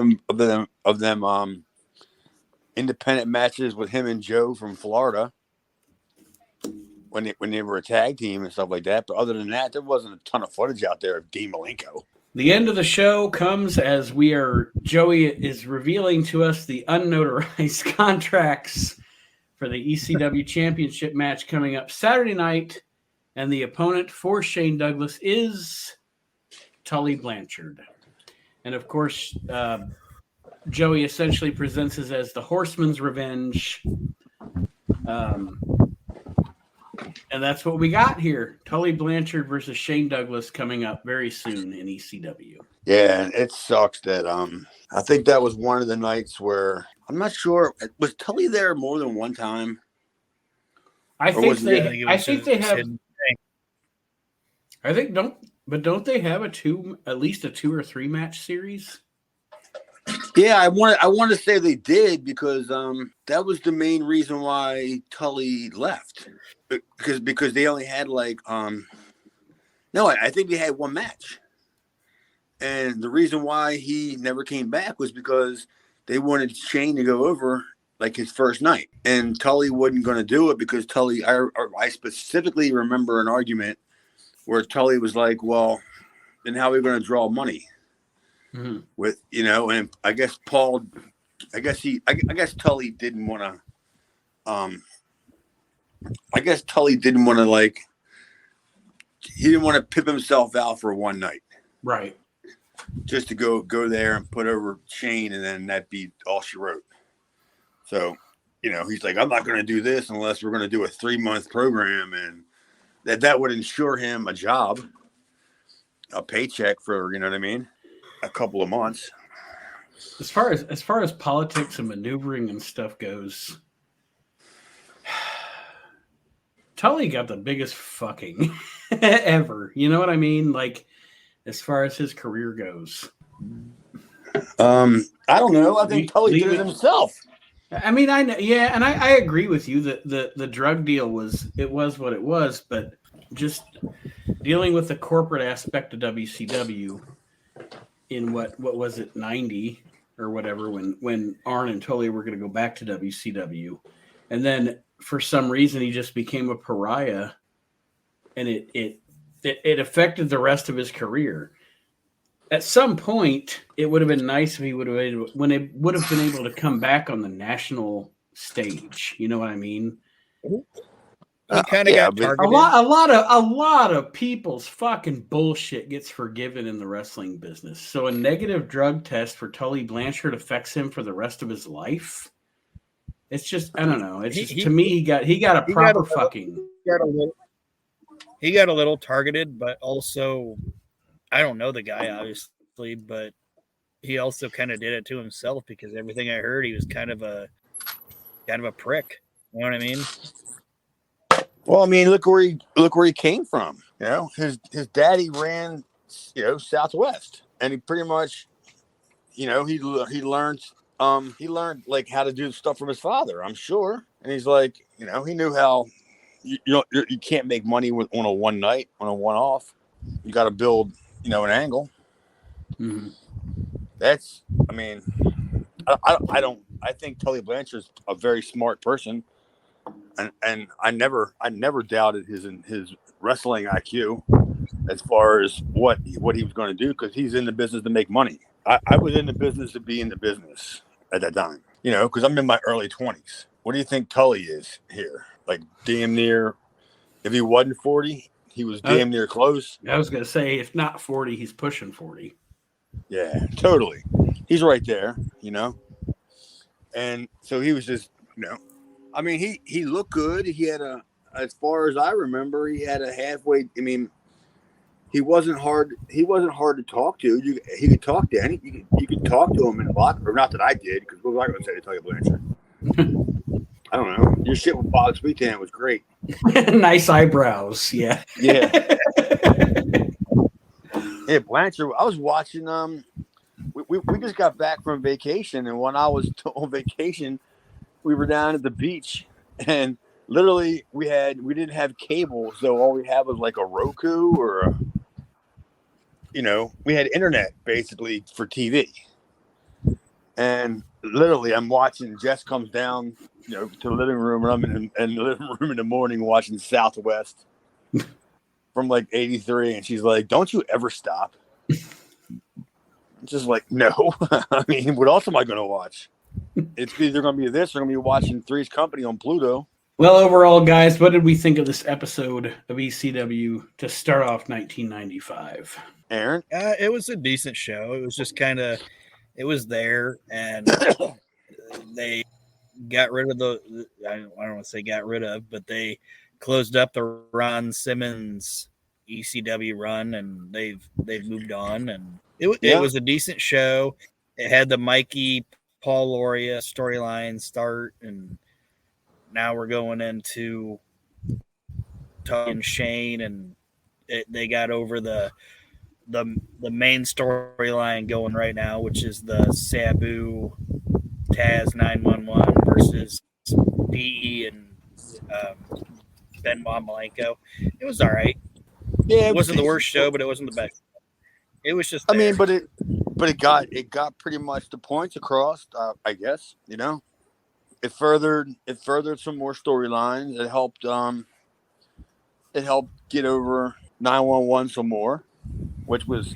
Speaker 3: them independent matches with him and Joe from Florida when they were a tag team and stuff like that. But other than that, there wasn't a ton of footage out there of Dean Malenko.
Speaker 1: The end of the show comes as Joey is revealing to us the unnotarized contracts for the ECW Championship match coming up Saturday night. And the opponent for Shane Douglas is Tully Blanchard. And of course, Joey essentially presents us as the Horseman's Revenge. And that's what we got here. Tully Blanchard versus Shane Douglas coming up very soon in ECW.
Speaker 3: Yeah, it sucks that I think that was one of the nights where I'm not sure, was Tully there more than one time?
Speaker 1: Don't they have at least a 2 or 3 match series?
Speaker 3: Yeah, I want to say they did because that was the main reason why Tully left. Because they only had I think they had one match. And the reason why he never came back was because they wanted Shane to go over like his first night. And Tully wasn't going to do it because Tully, I specifically remember an argument where Tully was like, well, then how are we going to draw money?
Speaker 1: Mm-hmm.
Speaker 3: With, and I guess Tully didn't want to, he didn't want to pip himself out for one night.
Speaker 1: Right.
Speaker 3: Just to go there and put over Shane, and then that'd be all she wrote. So, he's like, I'm not going to do this unless we're going to do a 3-month program, and that would ensure him a job, a paycheck for, a couple of months.
Speaker 1: As far as politics and maneuvering and stuff goes, Tully got the biggest fucking ever. You know what I mean? Like, as far as his career goes.
Speaker 3: I don't know. I think Tully did it himself.
Speaker 1: I mean, I know, yeah, and I agree with you that the drug deal was what it was, but just dealing with the corporate aspect of WCW in what was it, 90 or whatever, when Arn and Tully were going to go back to WCW, and then for some reason he just became a pariah, and it affected the rest of his career. At some point, it would have been nice if he would have been able to come back on the national stage. You know what I mean?
Speaker 2: He kind of got targeted.
Speaker 1: A lot of people's fucking bullshit gets forgiven in the wrestling business. So a negative drug test for Tully Blanchard affects him for the rest of his life. It's just, I don't know. It's just, to me, he got a proper fucking.
Speaker 2: He got a little targeted, but also, I don't know the guy obviously, but he also kind of did it to himself because everything I heard, he was kind of a prick. You know what I mean?
Speaker 3: Well, I mean, look where he came from. His daddy ran, Southwest, and he pretty much, he learned like how to do stuff from his father, I'm sure. And he's like, he knew how you can't make money on a one night, on a one off. You got to build, an angle.
Speaker 1: Mm-hmm.
Speaker 3: That's, I mean, I think Tully Blanchard's a very smart person. And I never doubted his wrestling IQ as far as what he was going to do, because he's in the business to make money. I was in the business to be in the business at that time, because I'm in my early 20s. What do you think Tully is here? Like damn near, if he wasn't 40, he was damn near close.
Speaker 1: I was going to say, if not 40, he's pushing 40.
Speaker 3: Yeah, totally. He's right there, And so he was just, I mean, he looked good. He had as far as I remember, he had a halfway. I mean, he wasn't hard to talk to. He could talk to any. You could talk to him in the locker room. Not that I did, because what was I going to say to Tully Blanchard? I don't know. Your shit with Bob Sweetan was great.
Speaker 1: Nice eyebrows. Yeah.
Speaker 3: Yeah. Yeah, Blanchard. I was watching. We just got back from vacation, and when I was on vacation, we were down at the beach, and literally we didn't have cable, so all we had was like a Roku or we had internet basically for TV. And literally, I'm watching. Jess comes down, to the living room, and I'm in the living room in the morning watching Southwest from like '83, and she's like, "Don't you ever stop?" I'm just like, no. I mean, what else am I going to watch? It's either going to be this, or I'm going to be watching Three's Company on Pluto.
Speaker 1: Well, overall, guys, what did we think of this episode of ECW to start off 1995?
Speaker 3: Aaron,
Speaker 2: It was a decent show. It was just kind of, it was there, and they got rid of I don't want to say got rid of, but they closed up the Ron Simmons ECW run, and they've moved on, and it was a decent show. It had the Mikey Paul Loria storyline start, and now we're going into Tony and Shane, and they got over the main storyline going right now, which is the Sabu Taz 911 versus DE and Benoit Malenko. It was all right.
Speaker 3: Yeah,
Speaker 2: it wasn't the worst show, but it wasn't the best. It was just.
Speaker 3: I mean, but it got pretty much the points across. I guess it furthered some more storylines. It helped get over 911 some more, which was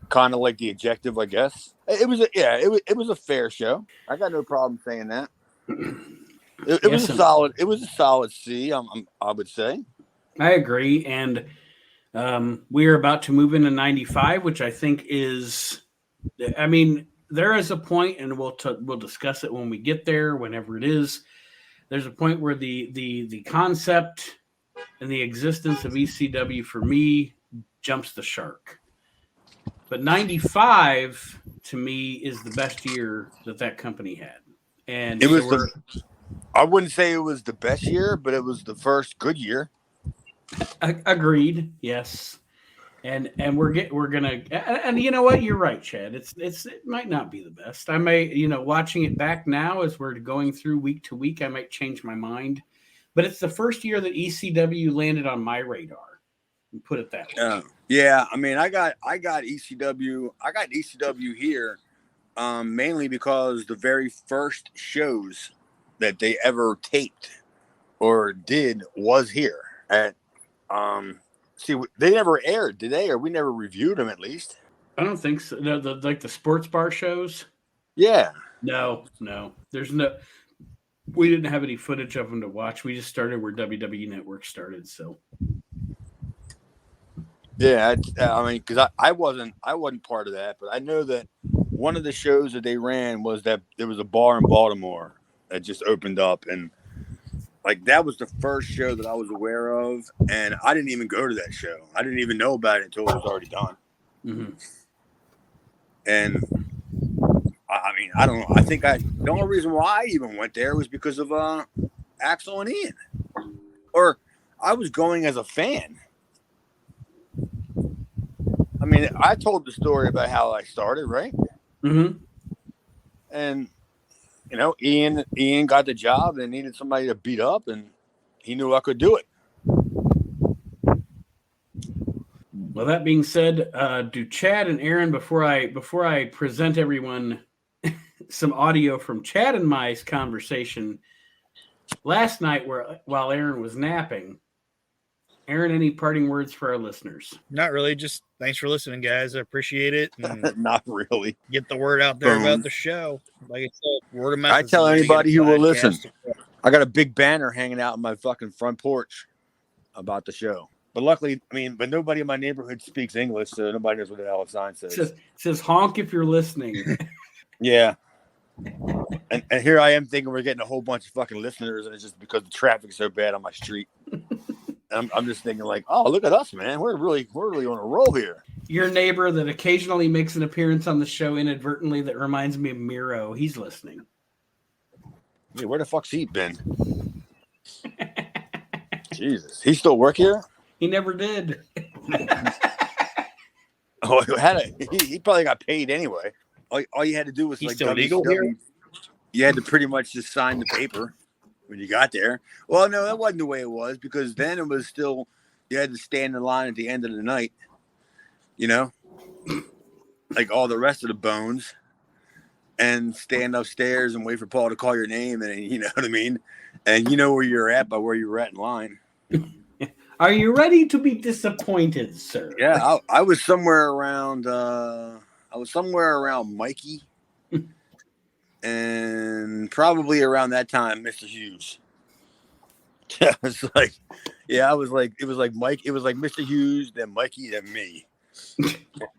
Speaker 3: kind of like the objective, I guess. It was a fair show. I got no problem saying that. It was a solid C. I would say.
Speaker 1: I agree, and we are about to move into 95, which I think is, I mean, there is a point, and we'll discuss it when we get there, whenever it is. There's a point where the concept and the existence of ECW for me jumps the shark. But 95 to me is the best year that company had, and
Speaker 3: it was I wouldn't say it was the best year, but it was the first good year.
Speaker 1: Agreed. Yes. And we're gonna, and you know what, you're right, Chad. It might not be the best. I may, watching it back now as we're going through week to week, I might change my mind. But it's the first year that ECW landed on my radar. And put it that way.
Speaker 3: Yeah, I mean, I got ECW. I got ECW here, mainly because the very first shows that they ever taped or did was here at. See, they never aired, did they? Or we never reviewed them, at least.
Speaker 1: I don't think so. Like the sports bar shows.
Speaker 3: Yeah.
Speaker 1: No. There's no. We didn't have any footage of them to watch. We just started where WWE Network started. So.
Speaker 3: Yeah, I mean, because I wasn't part of that, but I know that one of the shows that they ran was that there was a bar in Baltimore that just opened up, and like that was the first show that I was aware of, and I didn't even go to that show. I didn't even know about it until it was already done. Mm-hmm. And I mean, I don't know. I think the only reason why I even went there was because of Axel and Ian, or I was going as a fan. I mean, I told the story about how I started, right?
Speaker 1: Mm-hmm.
Speaker 3: And Ian got the job and needed somebody to beat up, and he knew I could do it.
Speaker 1: Well, that being said, do Chad and Aaron, before I present everyone some audio from Chad and my conversation last night, while Aaron was napping. Aaron, any parting words for our listeners?
Speaker 2: Not really. Just thanks for listening, guys. I appreciate it.
Speaker 3: Not really.
Speaker 2: Get the word out there about the show. Like I said, word of mouth.
Speaker 3: I tell anybody who will listen. I got a big banner hanging out on my fucking front porch about the show. But luckily, but nobody in my neighborhood speaks English, so nobody knows what the hell the sign says.
Speaker 1: It says honk if you're listening.
Speaker 3: Yeah. And here I am thinking we're getting a whole bunch of fucking listeners, and it's just because the traffic's so bad on my street. I'm just thinking like, oh, look at us, man. We're really on a roll here.
Speaker 1: Your neighbor that occasionally makes an appearance on the show inadvertently that reminds me of Miro. He's listening.
Speaker 3: Yeah, where the fuck's he been? Jesus. He still work here?
Speaker 1: He never did.
Speaker 3: Oh, he probably got paid anyway. All you had to do was
Speaker 2: He's still legal here?
Speaker 3: You had to pretty much just sign the paper when you got there. Well, no, that wasn't the way it was, because then it was still you had to stand in line at the end of the night, you know, like all the rest of the bones, and stand upstairs and wait for Paul to call your name, and you know what I mean, and you know where you're at by where you were at in line.
Speaker 1: Are you ready to be disappointed, sir?
Speaker 3: Yeah, I was somewhere around. Mikey, and probably around that time, Mr. Hughes. It was like, it was like Mike. It was like Mr. Hughes, then Mikey, then me,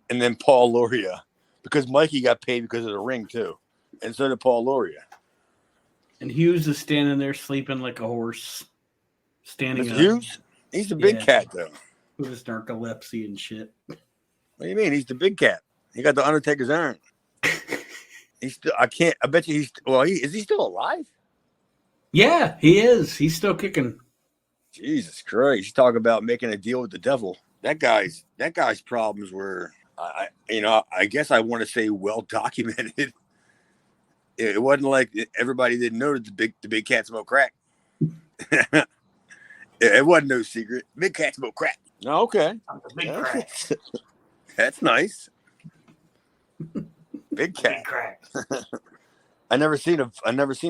Speaker 3: and then Paul Loria, because Mikey got paid because of the ring too, and so did Paul Loria.
Speaker 1: And Hughes is standing there sleeping like a horse, standing
Speaker 3: Mr.
Speaker 1: up.
Speaker 3: Hughes, he's the big cat though,
Speaker 1: with his narcolepsy and shit.
Speaker 3: What do you mean? He's the big cat. He got the Undertaker's urn. He's still. I can't. I bet you he's. Well, is he still alive?
Speaker 1: Yeah, he is. He's still kicking.
Speaker 3: Jesus Christ! You talk about making a deal with the devil. That guy's problems were, I guess I want to say well documented. It wasn't like everybody didn't know that the big cat smoked crack. It wasn't no secret. Big cat smoked crack. Oh, okay,
Speaker 5: Big crack.
Speaker 3: That's nice. Big cat.
Speaker 5: Big crack.
Speaker 3: I never seen a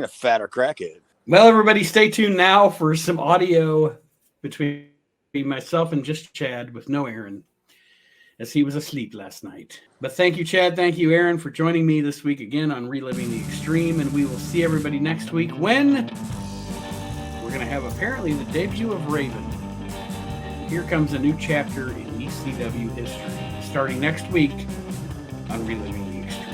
Speaker 3: fatter crackhead.
Speaker 1: Well, everybody, stay tuned now for some audio between myself and just Chad with no Aaron, as he was asleep last night. But thank you, Chad. Thank you, Aaron, for joining me this week again on Reliving the Extreme. And we will see everybody next week when we're going to have apparently the debut of Raven. Here comes a new chapter in ECW history, starting next week on Reliving the Extreme.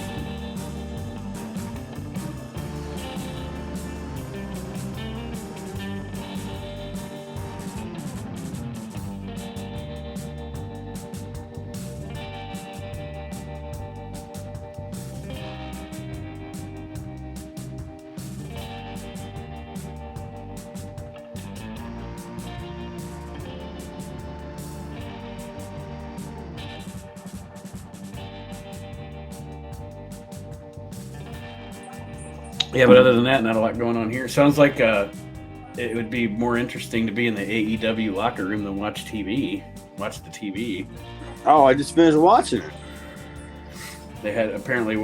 Speaker 1: Yeah, but other than that, not a lot going on here. Sounds like it would be more interesting to be in the AEW locker room than watch TV. Watch the TV.
Speaker 3: Oh, I just finished watching it.
Speaker 1: They had apparently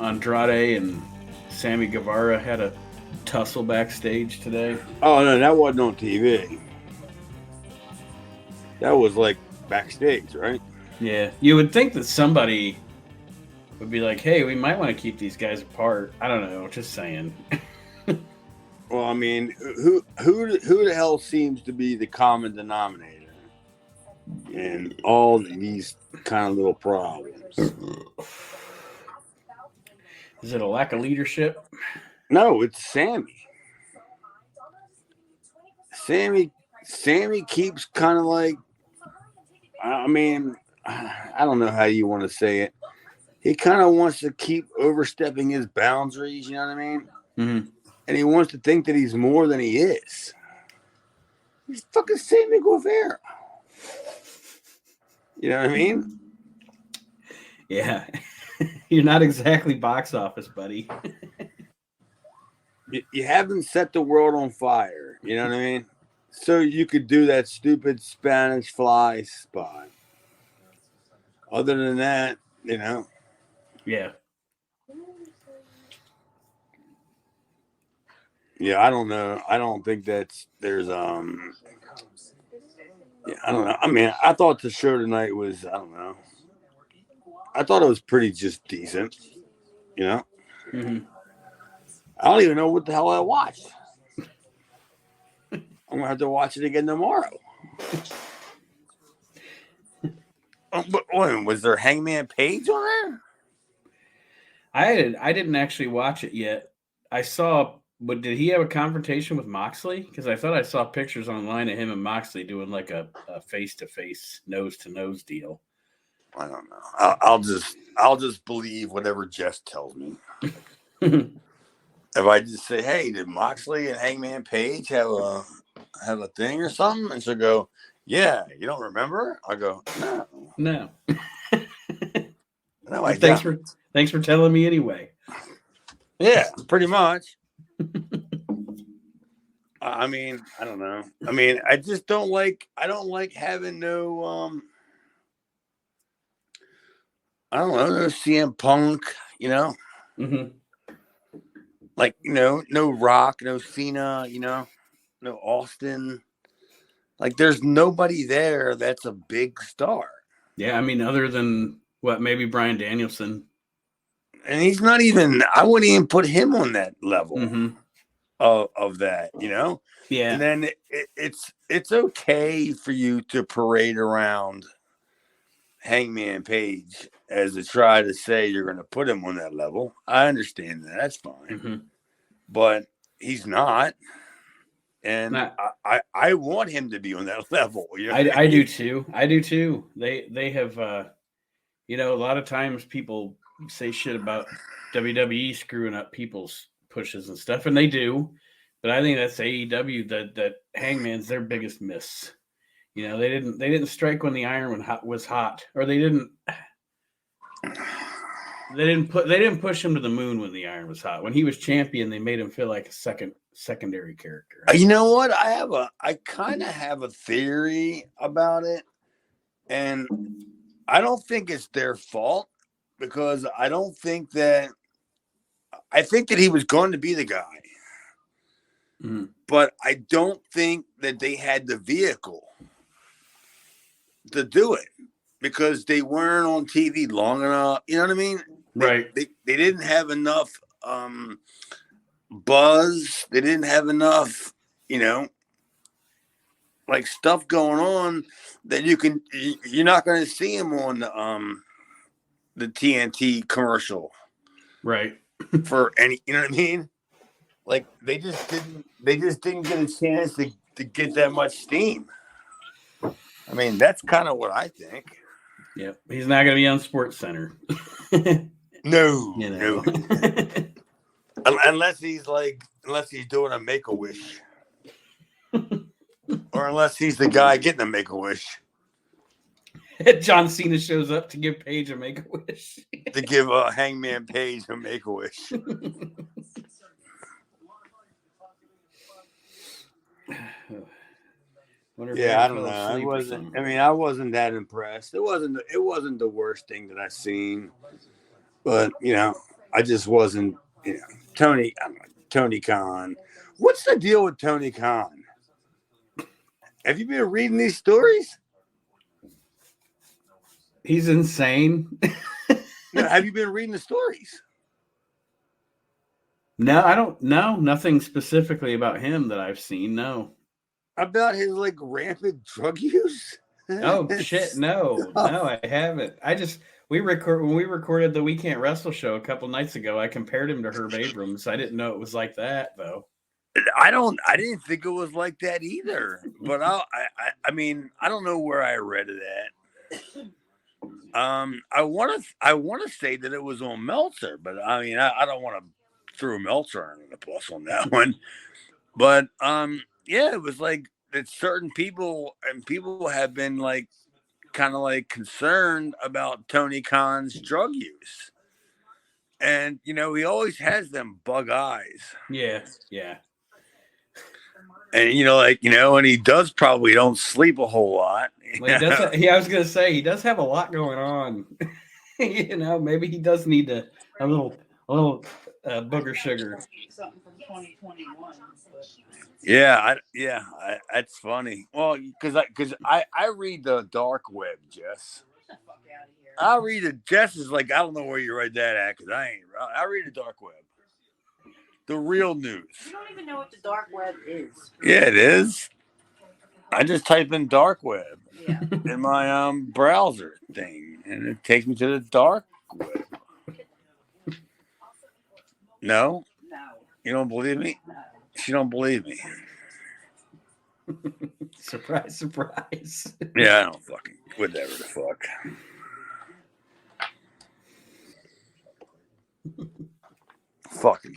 Speaker 1: Andrade and Sammy Guevara had a tussle backstage today.
Speaker 3: Oh no, that wasn't on TV. That was like backstage, right?
Speaker 1: Yeah, you would think that somebody would be like, "Hey, we might want to keep these guys apart." I don't know, just saying.
Speaker 3: Well, I mean, who the hell seems to be the common denominator in all these kind of little problems?
Speaker 1: Is it a lack of leadership?
Speaker 3: No, it's Sammy. Sammy keeps kind of like, I mean, I don't know how you want to say it. He kind of wants to keep overstepping his boundaries, you know what I mean?
Speaker 1: Mm-hmm.
Speaker 3: And he wants to think that he's more than he is. He's fucking Sammy Guevara. You know what I mean?
Speaker 1: Yeah. You're not exactly box office, buddy.
Speaker 3: You haven't set the world on fire. You know what I mean? So you could do that stupid Spanish Fly spot. Other than that, you know.
Speaker 1: Yeah.
Speaker 3: Yeah, I don't know. I don't think there's yeah, I don't know. I mean, I thought the show tonight was, I don't know. I thought it was pretty just decent, you know.
Speaker 1: Mm-hmm.
Speaker 3: I don't even know what the hell I watched. I'm gonna have to watch it again tomorrow. But was there Hangman Page on there?
Speaker 1: I didn't actually watch it yet. I saw, but did he have a confrontation with Moxley? Because I thought I saw pictures online of him and Moxley doing like a face-to-face, nose-to-nose deal.
Speaker 3: I don't know. I'll just believe whatever Jess tells me. If I just say, "Hey, did Moxley and Hangman Page have a thing or something?" and she'll go, "Yeah, you don't remember?" I go, "No, no, I don't."
Speaker 1: Thanks for telling me anyway.
Speaker 3: Yeah, pretty much. I mean, I don't know. I mean, I just don't like. I don't like having no. I don't know. No CM Punk. You know, like no Rock, no Cena. No Austin. Like, there's nobody there that's a big star.
Speaker 1: Yeah, I mean, other than what, maybe Bryan Danielson.
Speaker 3: And he's not even. I wouldn't even put him on that level of that.
Speaker 1: Yeah.
Speaker 3: And then it's okay for you to parade around Hangman Page as to try to say you're going to put him on that level. I understand that. That's fine. But he's not. And I want him to be on that level.
Speaker 1: I do too. I do too. They have, a lot of times people say shit about WWE screwing up people's pushes and stuff, and they do. But I think that's AEW that Hangman's their biggest miss. They didn't strike when the iron was hot, or they didn't push him to the moon when the iron was hot. When he was champion, they made him feel like a secondary character.
Speaker 3: You know what? I kind of have a theory about it, and I don't think it's their fault, because I think that he was going to be the guy. But I don't think that they had the vehicle to do it, because they weren't on TV long enough. You know what I mean?
Speaker 1: Right.
Speaker 3: They didn't have enough buzz. They didn't have enough, like, stuff going on that you're not going to see him on the TNT commercial.
Speaker 1: Right.
Speaker 3: For any, you know what I mean? Like, they just didn't get a chance to get that much steam. I mean, that's kind of what I think.
Speaker 1: Yeah, he's not going to be on Sports Center.
Speaker 3: No. Unless he's doing a Make-A-Wish. Or unless he's the guy getting a Make-A-Wish.
Speaker 1: John Cena shows up to give Paige a Make-A-Wish.
Speaker 3: To give Hangman Page a Make-A-Wish. Yeah, I don't know. I wasn't that impressed. It wasn't the worst thing that I've seen. But, I just wasn't, Tony Khan. What's the deal with Tony Khan? Have you been reading these stories?
Speaker 1: He's insane.
Speaker 3: No, have you been reading the stories?
Speaker 1: No, I don't know. Nothing specifically about him that I've seen. No.
Speaker 3: About his rampant drug use?
Speaker 1: Oh shit! No, I haven't. When we recorded the We Can't Wrestle show a couple nights ago, I compared him to Herb Abrams. I didn't know it was like that though.
Speaker 3: I didn't think it was like that either. But I mean, I don't know where I read it at. I want to say that it was on Meltzer, but I mean, I don't want to throw Meltzer under the bus on that one. But yeah, it was like that certain people have been kind of concerned about Tony Khan's drug use. And, he always has them bug eyes.
Speaker 1: Yeah.
Speaker 3: And, and he does probably don't sleep a whole lot.
Speaker 1: Well, I was going to say, he does have a lot going on. Maybe he does need a little booger sugar.
Speaker 6: Something from 2021.
Speaker 3: Yeah, that's funny. Well, because I read the dark web, Jess. I read it. Jess is like, I don't know where you read that at, because I read the dark web. The real news.
Speaker 6: You don't even know what the dark web is.
Speaker 3: Yeah, it is. I just type in dark web in my browser thing, and it takes me to the dark web. No?
Speaker 6: No.
Speaker 3: You don't believe me?
Speaker 6: No.
Speaker 3: She don't believe me.
Speaker 1: Surprise, surprise.
Speaker 3: Yeah, I don't fucking whatever the fuck. Fucking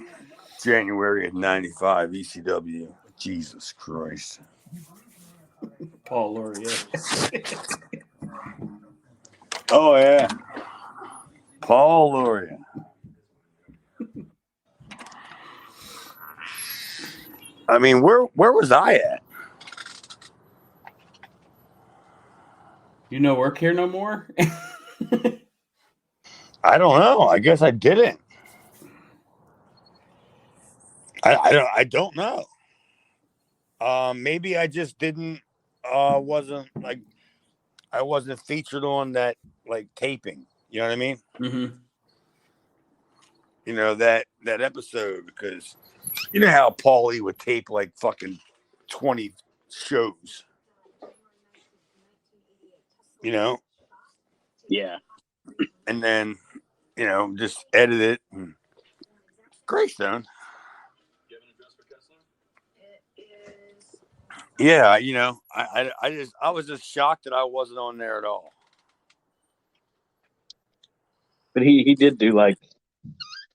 Speaker 3: January of '95 ECW. Jesus Christ.
Speaker 1: Paul Laurier.
Speaker 3: Oh yeah. Paul Laurier. I mean, where was I at?
Speaker 1: You no work here no more?
Speaker 3: I don't know. I guess I didn't. I don't know. Maybe I just didn't. Wasn't like I wasn't featured on that like taping. You know what I mean?
Speaker 1: Mm-hmm.
Speaker 3: You know that episode because you know how Paulie would tape like fucking 20 shows. You know,
Speaker 4: Yeah.
Speaker 3: and then just edit it. And Greystone. Yeah, I was just shocked that I wasn't on there at all.
Speaker 4: But he did do like,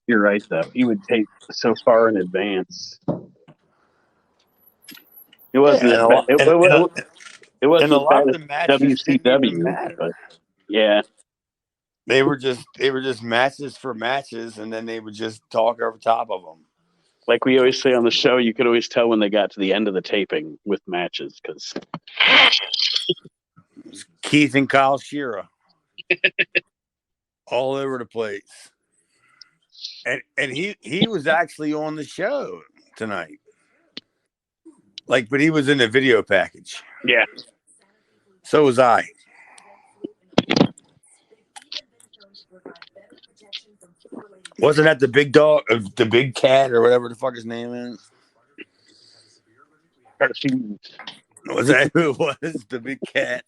Speaker 4: you're right though. He would tape so far in advance. It wasn't
Speaker 3: Yeah,
Speaker 4: as bad. It
Speaker 3: and a
Speaker 4: wasn't as
Speaker 3: lot
Speaker 4: bad
Speaker 3: of
Speaker 4: as
Speaker 3: the matches didn't even
Speaker 4: WCW,
Speaker 3: matter.
Speaker 4: but yeah.
Speaker 3: They were just matches for matches, and then they would just talk over top of them.
Speaker 4: Like we always say on the show, you could always tell when they got to the end of the taping with matches because
Speaker 3: Keith and Kyle Shearer all over the place, and he was actually on the show tonight. Like, but he was in the video package.
Speaker 4: yeah,
Speaker 3: So was I. Wasn't that the big dog, the big cat, or whatever the fuck his name is? Was that who it was? The big cat.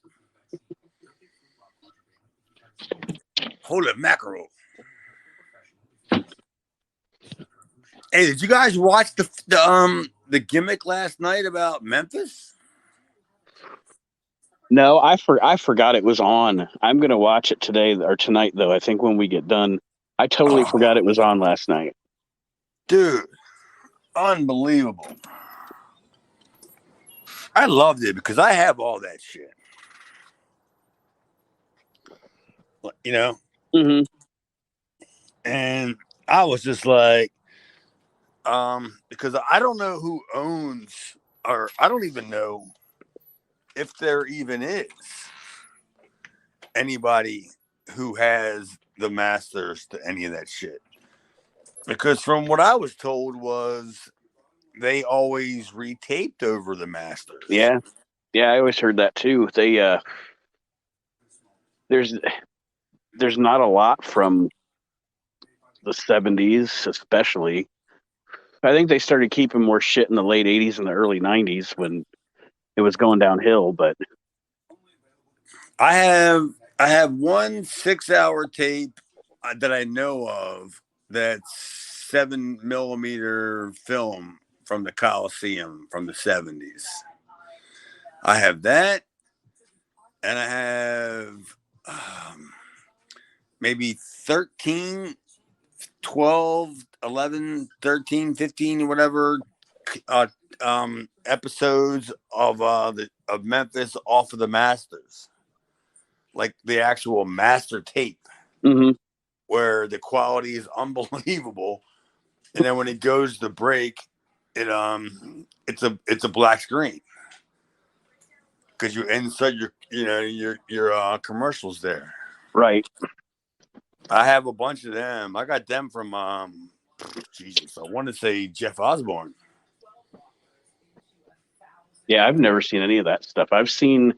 Speaker 3: Holy mackerel! Hey, did you guys watch the gimmick last night about Memphis?
Speaker 4: No, I forgot it was on. I'm gonna watch it today or tonight though. I think when we get done, I totally forgot it was on last night.
Speaker 3: Dude, unbelievable! I loved it because I have all that shit. You know,
Speaker 4: Mm-hmm.
Speaker 3: and I was just like, because I don't know who owns, or I don't even know if there even is anybody who has the masters to any of that shit. Because from what I was told was they always retaped over the masters.
Speaker 4: Yeah, I always heard that too. They there's not a lot from the 70s, especially. I think they started keeping more shit in the late 80s and the early 90s when it was going downhill. But
Speaker 3: I have one 6-hour tape that I know of that's 7mm film from the Coliseum from the 70s. I have that, and I have maybe 13, 12, 11, 13, 15, whatever episodes of Memphis off of the Masters, like the actual master tape, where the quality is unbelievable, and then when it goes to break, it's a black screen because you insert your commercials there.
Speaker 4: right.
Speaker 3: I have a bunch of them. I got them from Jesus. I want to say Jeff Osborne.
Speaker 4: Yeah, I've never seen any of that stuff. I've seen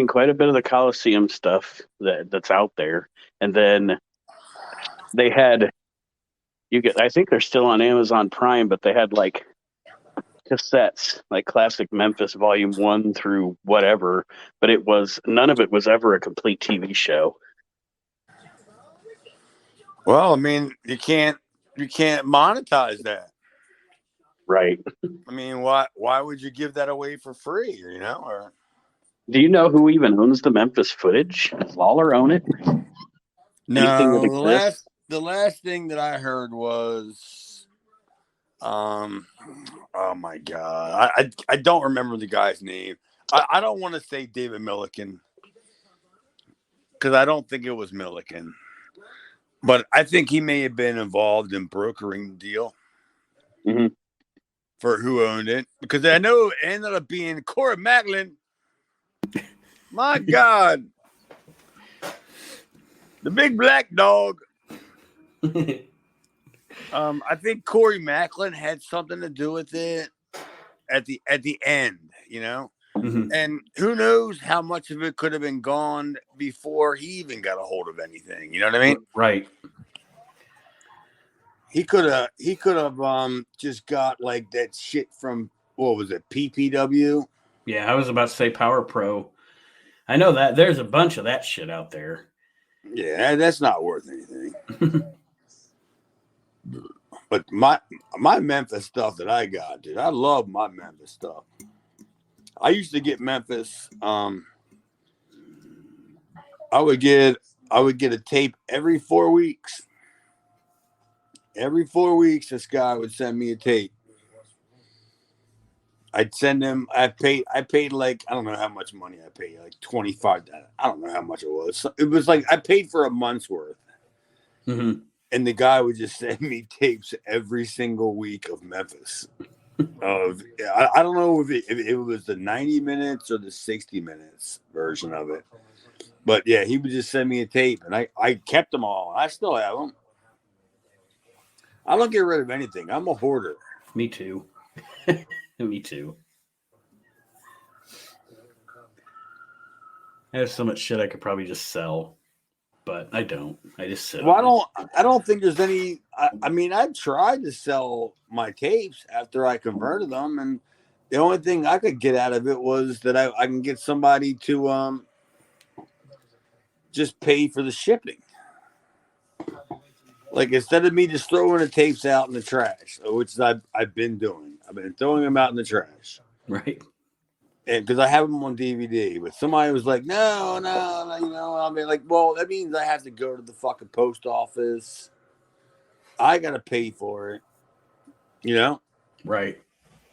Speaker 4: quite a bit of the Coliseum stuff that's out there, and then they had I think they're still on Amazon Prime, but they had like cassettes, like classic Memphis Volume 1 through whatever, but none of it was ever a complete TV show.
Speaker 3: Well, I mean, you can't monetize that.
Speaker 4: Right.
Speaker 3: I mean, why would you give that away for free, or
Speaker 4: Do you know who even owns the Memphis footage? Does Lawler own it? Anything that exists?
Speaker 3: The last thing that I heard was oh my god. I don't remember the guy's name. I don't want to say David Milliken because I don't think it was Milliken. But I think he may have been involved in brokering the deal.
Speaker 4: Mm-hmm.
Speaker 3: for who owned it because I know it ended up being Corey Macklin. My God. The big black dog. I think Corey Macklin had something to do with it at the end, you know?
Speaker 1: Mhm.
Speaker 3: And who knows how much of it could have been gone before he even got a hold of anything. You know what I mean?
Speaker 1: Right.
Speaker 3: He could have just got like that shit from what was it, PPW?
Speaker 1: Yeah, I was about to say Power Pro. I know that there's a bunch of that shit out there.
Speaker 3: Yeah, that's not worth anything. But my Memphis stuff that I got, dude, I love my Memphis stuff. I used to get Memphis. I would get a tape every 4 weeks. Every 4 weeks, this guy would send me a tape. I'd send him. I paid like I don't know how much money I paid, like $25. I don't know how much it was. It was like I paid for a month's worth.
Speaker 1: Mm-hmm.
Speaker 3: And the guy would just send me tapes every single week of Memphis. I don't know if it was the 90 minutes or the 60 minutes version of it. But yeah, he would just send me a tape, and I kept them all. I still have them. I don't get rid of anything. I'm a hoarder.
Speaker 1: Me too. Me too. I have so much shit I could probably just sell, but I don't. I just sit.
Speaker 3: Well, I don't think there's any. I mean, I tried to sell my tapes after I converted them, and the only thing I could get out of it was that I can get somebody to just pay for the shipping. Like instead of me just throwing the tapes out in the trash, which I've been doing. I've been throwing them out in the trash.
Speaker 1: Right.
Speaker 3: And because I have them on DVD, but somebody was like, no, you know, I mean, like, well, that means I have to go to the fucking post office. I got to pay for it, you know?
Speaker 1: Right.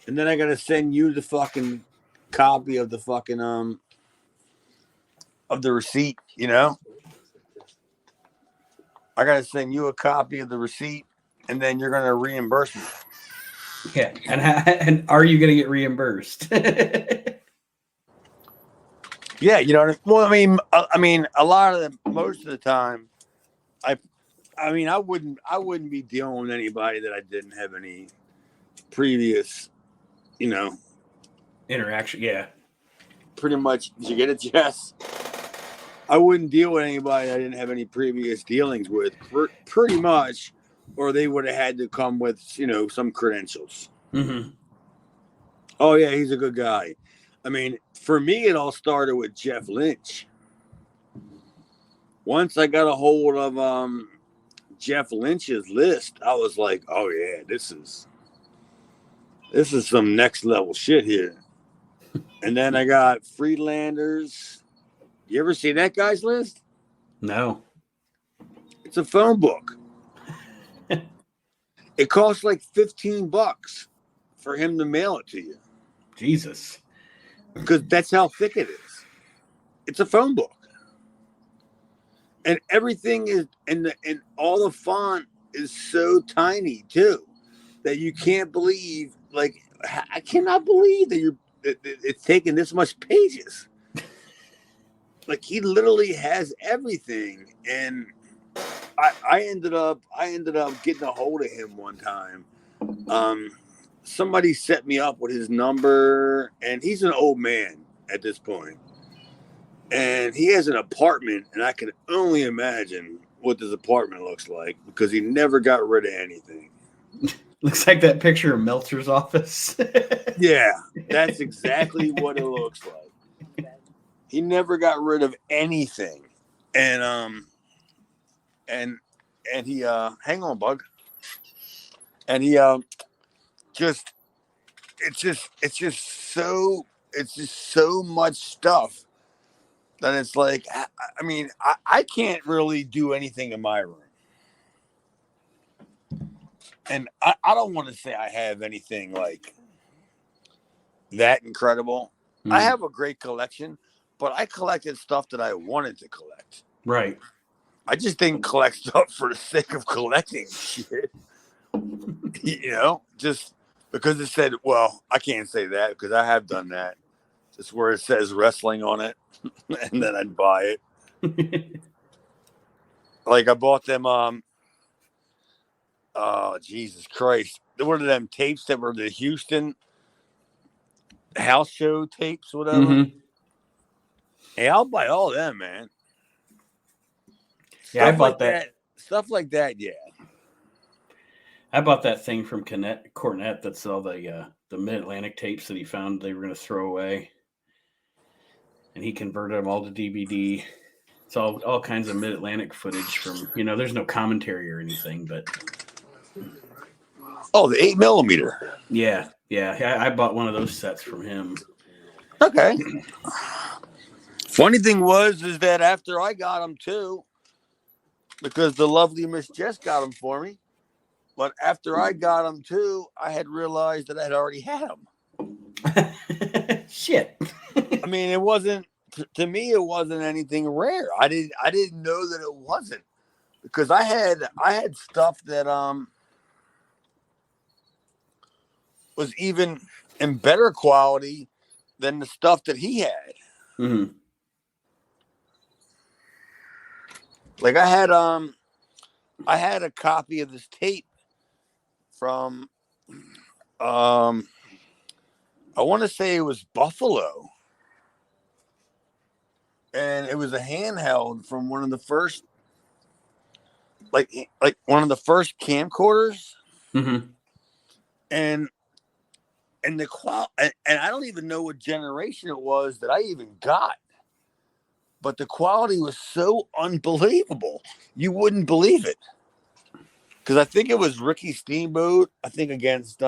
Speaker 3: And then I got to send you the fucking copy of the fucking, of the receipt, you know? I got to send you a copy of the receipt, and then you're going to reimburse me.
Speaker 1: Yeah. And are you going to get reimbursed?
Speaker 3: Yeah, you know what I mean? Well, I mean, most of the time, I wouldn't be dealing with anybody that I didn't have any previous, you know,
Speaker 1: Interaction. Yeah.
Speaker 3: pretty much. Did you get it, Jess? I wouldn't deal with anybody I didn't have any previous dealings with, pretty much, or they would have had to come with, you know, some credentials.
Speaker 1: Mm-hmm.
Speaker 3: Oh yeah, he's a good guy. I mean, for me, it all started with Jeff Lynch. Once I got a hold of Jeff Lynch's list, I was like, oh yeah, this is some next level shit here. And then I got Freelanders. You ever see that guy's list?
Speaker 1: No.
Speaker 3: It's a phone book. It costs like $15 for him to mail it to you.
Speaker 1: Jesus.
Speaker 3: Because that's how thick it is. It's a phone book. And everything is, and all the font is so tiny too, that you can't believe, like, I cannot believe that it's taking this much pages. Like he literally has everything. And I ended up getting a hold of him one time. Somebody set me up with his number, and he's an old man at this point. And he has an apartment, and I can only imagine what this apartment looks like because he never got rid of anything.
Speaker 1: Looks like that picture of Meltzer's office.
Speaker 3: Yeah, that's exactly what it looks like. He never got rid of anything. And he hang on, bug. And he it's just so much stuff that it's like, I mean, I can't really do anything in my room. And I don't want to say I have anything like that incredible. I have a great collection, but I collected stuff that I wanted to collect.
Speaker 1: Right.
Speaker 3: I just didn't collect stuff for the sake of collecting shit. You know, just because it said, well, I can't say that because I have done that. It's where it says wrestling on it, and then I'd buy it. Like I bought them. Oh Jesus Christ! One of them tapes that were the Houston house show tapes, whatever.
Speaker 1: Mm-hmm.
Speaker 3: Hey, I'll buy all them, man.
Speaker 1: Yeah, I
Speaker 3: Stuff
Speaker 1: bought
Speaker 3: like
Speaker 1: that.
Speaker 3: Stuff like that, yeah.
Speaker 1: I bought that thing from Cornette. That's all the Mid-Atlantic tapes that he found they were going to throw away, and he converted them all to DVD. It's all kinds of Mid-Atlantic footage from, there's no commentary or anything, but
Speaker 3: oh, the 8mm.
Speaker 1: Yeah. I bought one of those sets from him.
Speaker 3: Okay. Funny thing is that after I got them too, because the lovely Miss Jess got them for me, but after I got them too, I had realized that I had already had them.
Speaker 1: Shit.
Speaker 3: I mean, it wasn't. To me, it wasn't anything rare. I didn't know that it wasn't, because I had stuff that was even in better quality than the stuff that he had.
Speaker 1: Mm-hmm.
Speaker 3: Like I had a copy of this tape from I want to say it was Buffalo. And it was a handheld from one of the first, like one of the first camcorders.
Speaker 1: Mm-hmm.
Speaker 3: And the and I don't even know what generation it was that I even got, but the quality was so unbelievable, you wouldn't believe it. Because I think it was Ricky Steamboat. I think against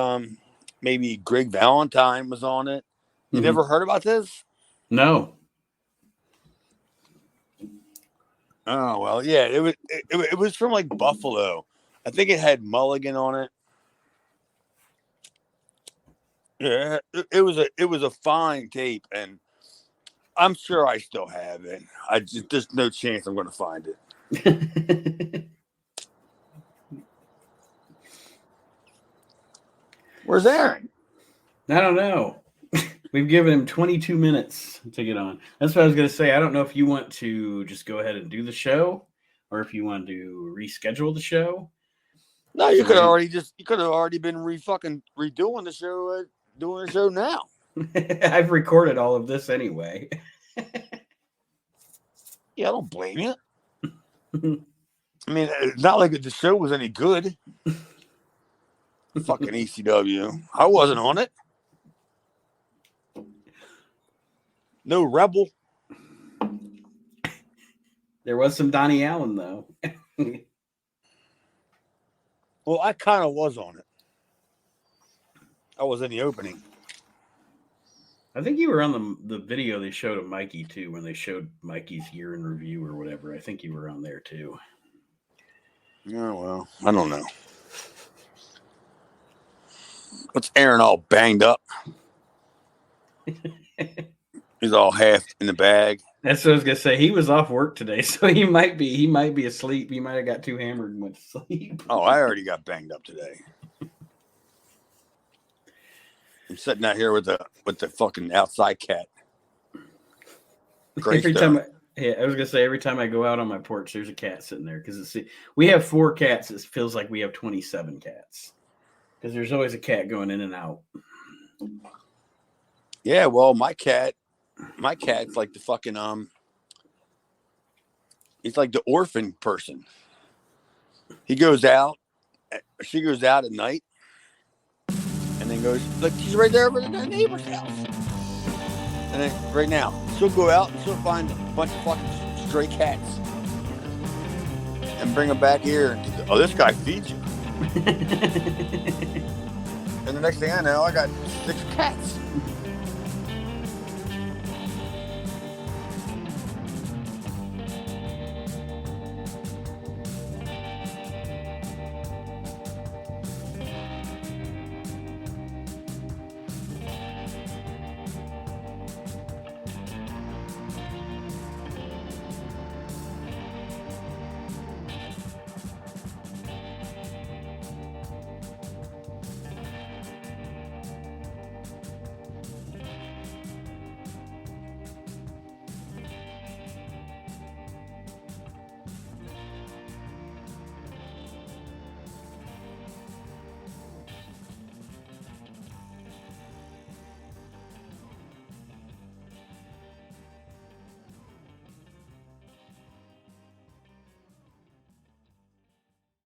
Speaker 3: maybe Greg Valentine was on it. You never heard about this?
Speaker 1: No.
Speaker 3: Oh well, yeah. It was from like Buffalo. I think it had Mulligan on it. Yeah, it was a fine tape, and I'm sure I still have it. There's no chance I'm going to find it. Where's Aaron?
Speaker 1: I don't know. We've given him 22 minutes to get on. That's what I was going to say. I don't know if you want to just go ahead and do the show, or if you want to reschedule the show.
Speaker 3: No, you could have already been redoing the show, doing the show now.
Speaker 1: I've recorded all of this anyway.
Speaker 3: Yeah, I don't blame you. I mean, it's not like the show was any good. Fucking ECW. I wasn't on it. No Rebel.
Speaker 1: There was some Donnie Allen, though.
Speaker 3: Well, I kind of was on it. I was in the opening.
Speaker 1: I think you were on the video they showed of Mikey, too, when they showed Mikey's year in review or whatever. I think you were on there, too.
Speaker 3: Oh, well, I don't know. What's Aaron all banged up? He's all half in the bag.
Speaker 1: That's what I was gonna say. He was off work today, so he might be asleep. He might have got too hammered and went to sleep.
Speaker 3: Oh, I already got banged up today. I'm sitting out here with the fucking outside cat.
Speaker 1: Every time I was gonna say, every time I go out on my porch, there's a cat sitting there because we have 4 cats. It feels like we have 27 cats because there's always a cat going in and out.
Speaker 3: Yeah, well, my cat's like the fucking he's like the orphan person. She goes out at night and then goes, like, she's right there over the neighbor's house. And then right now, she'll go out and she'll find a bunch of fucking stray cats and bring them back here. And, oh, this guy feeds you. And the next thing I know, I got 6 cats.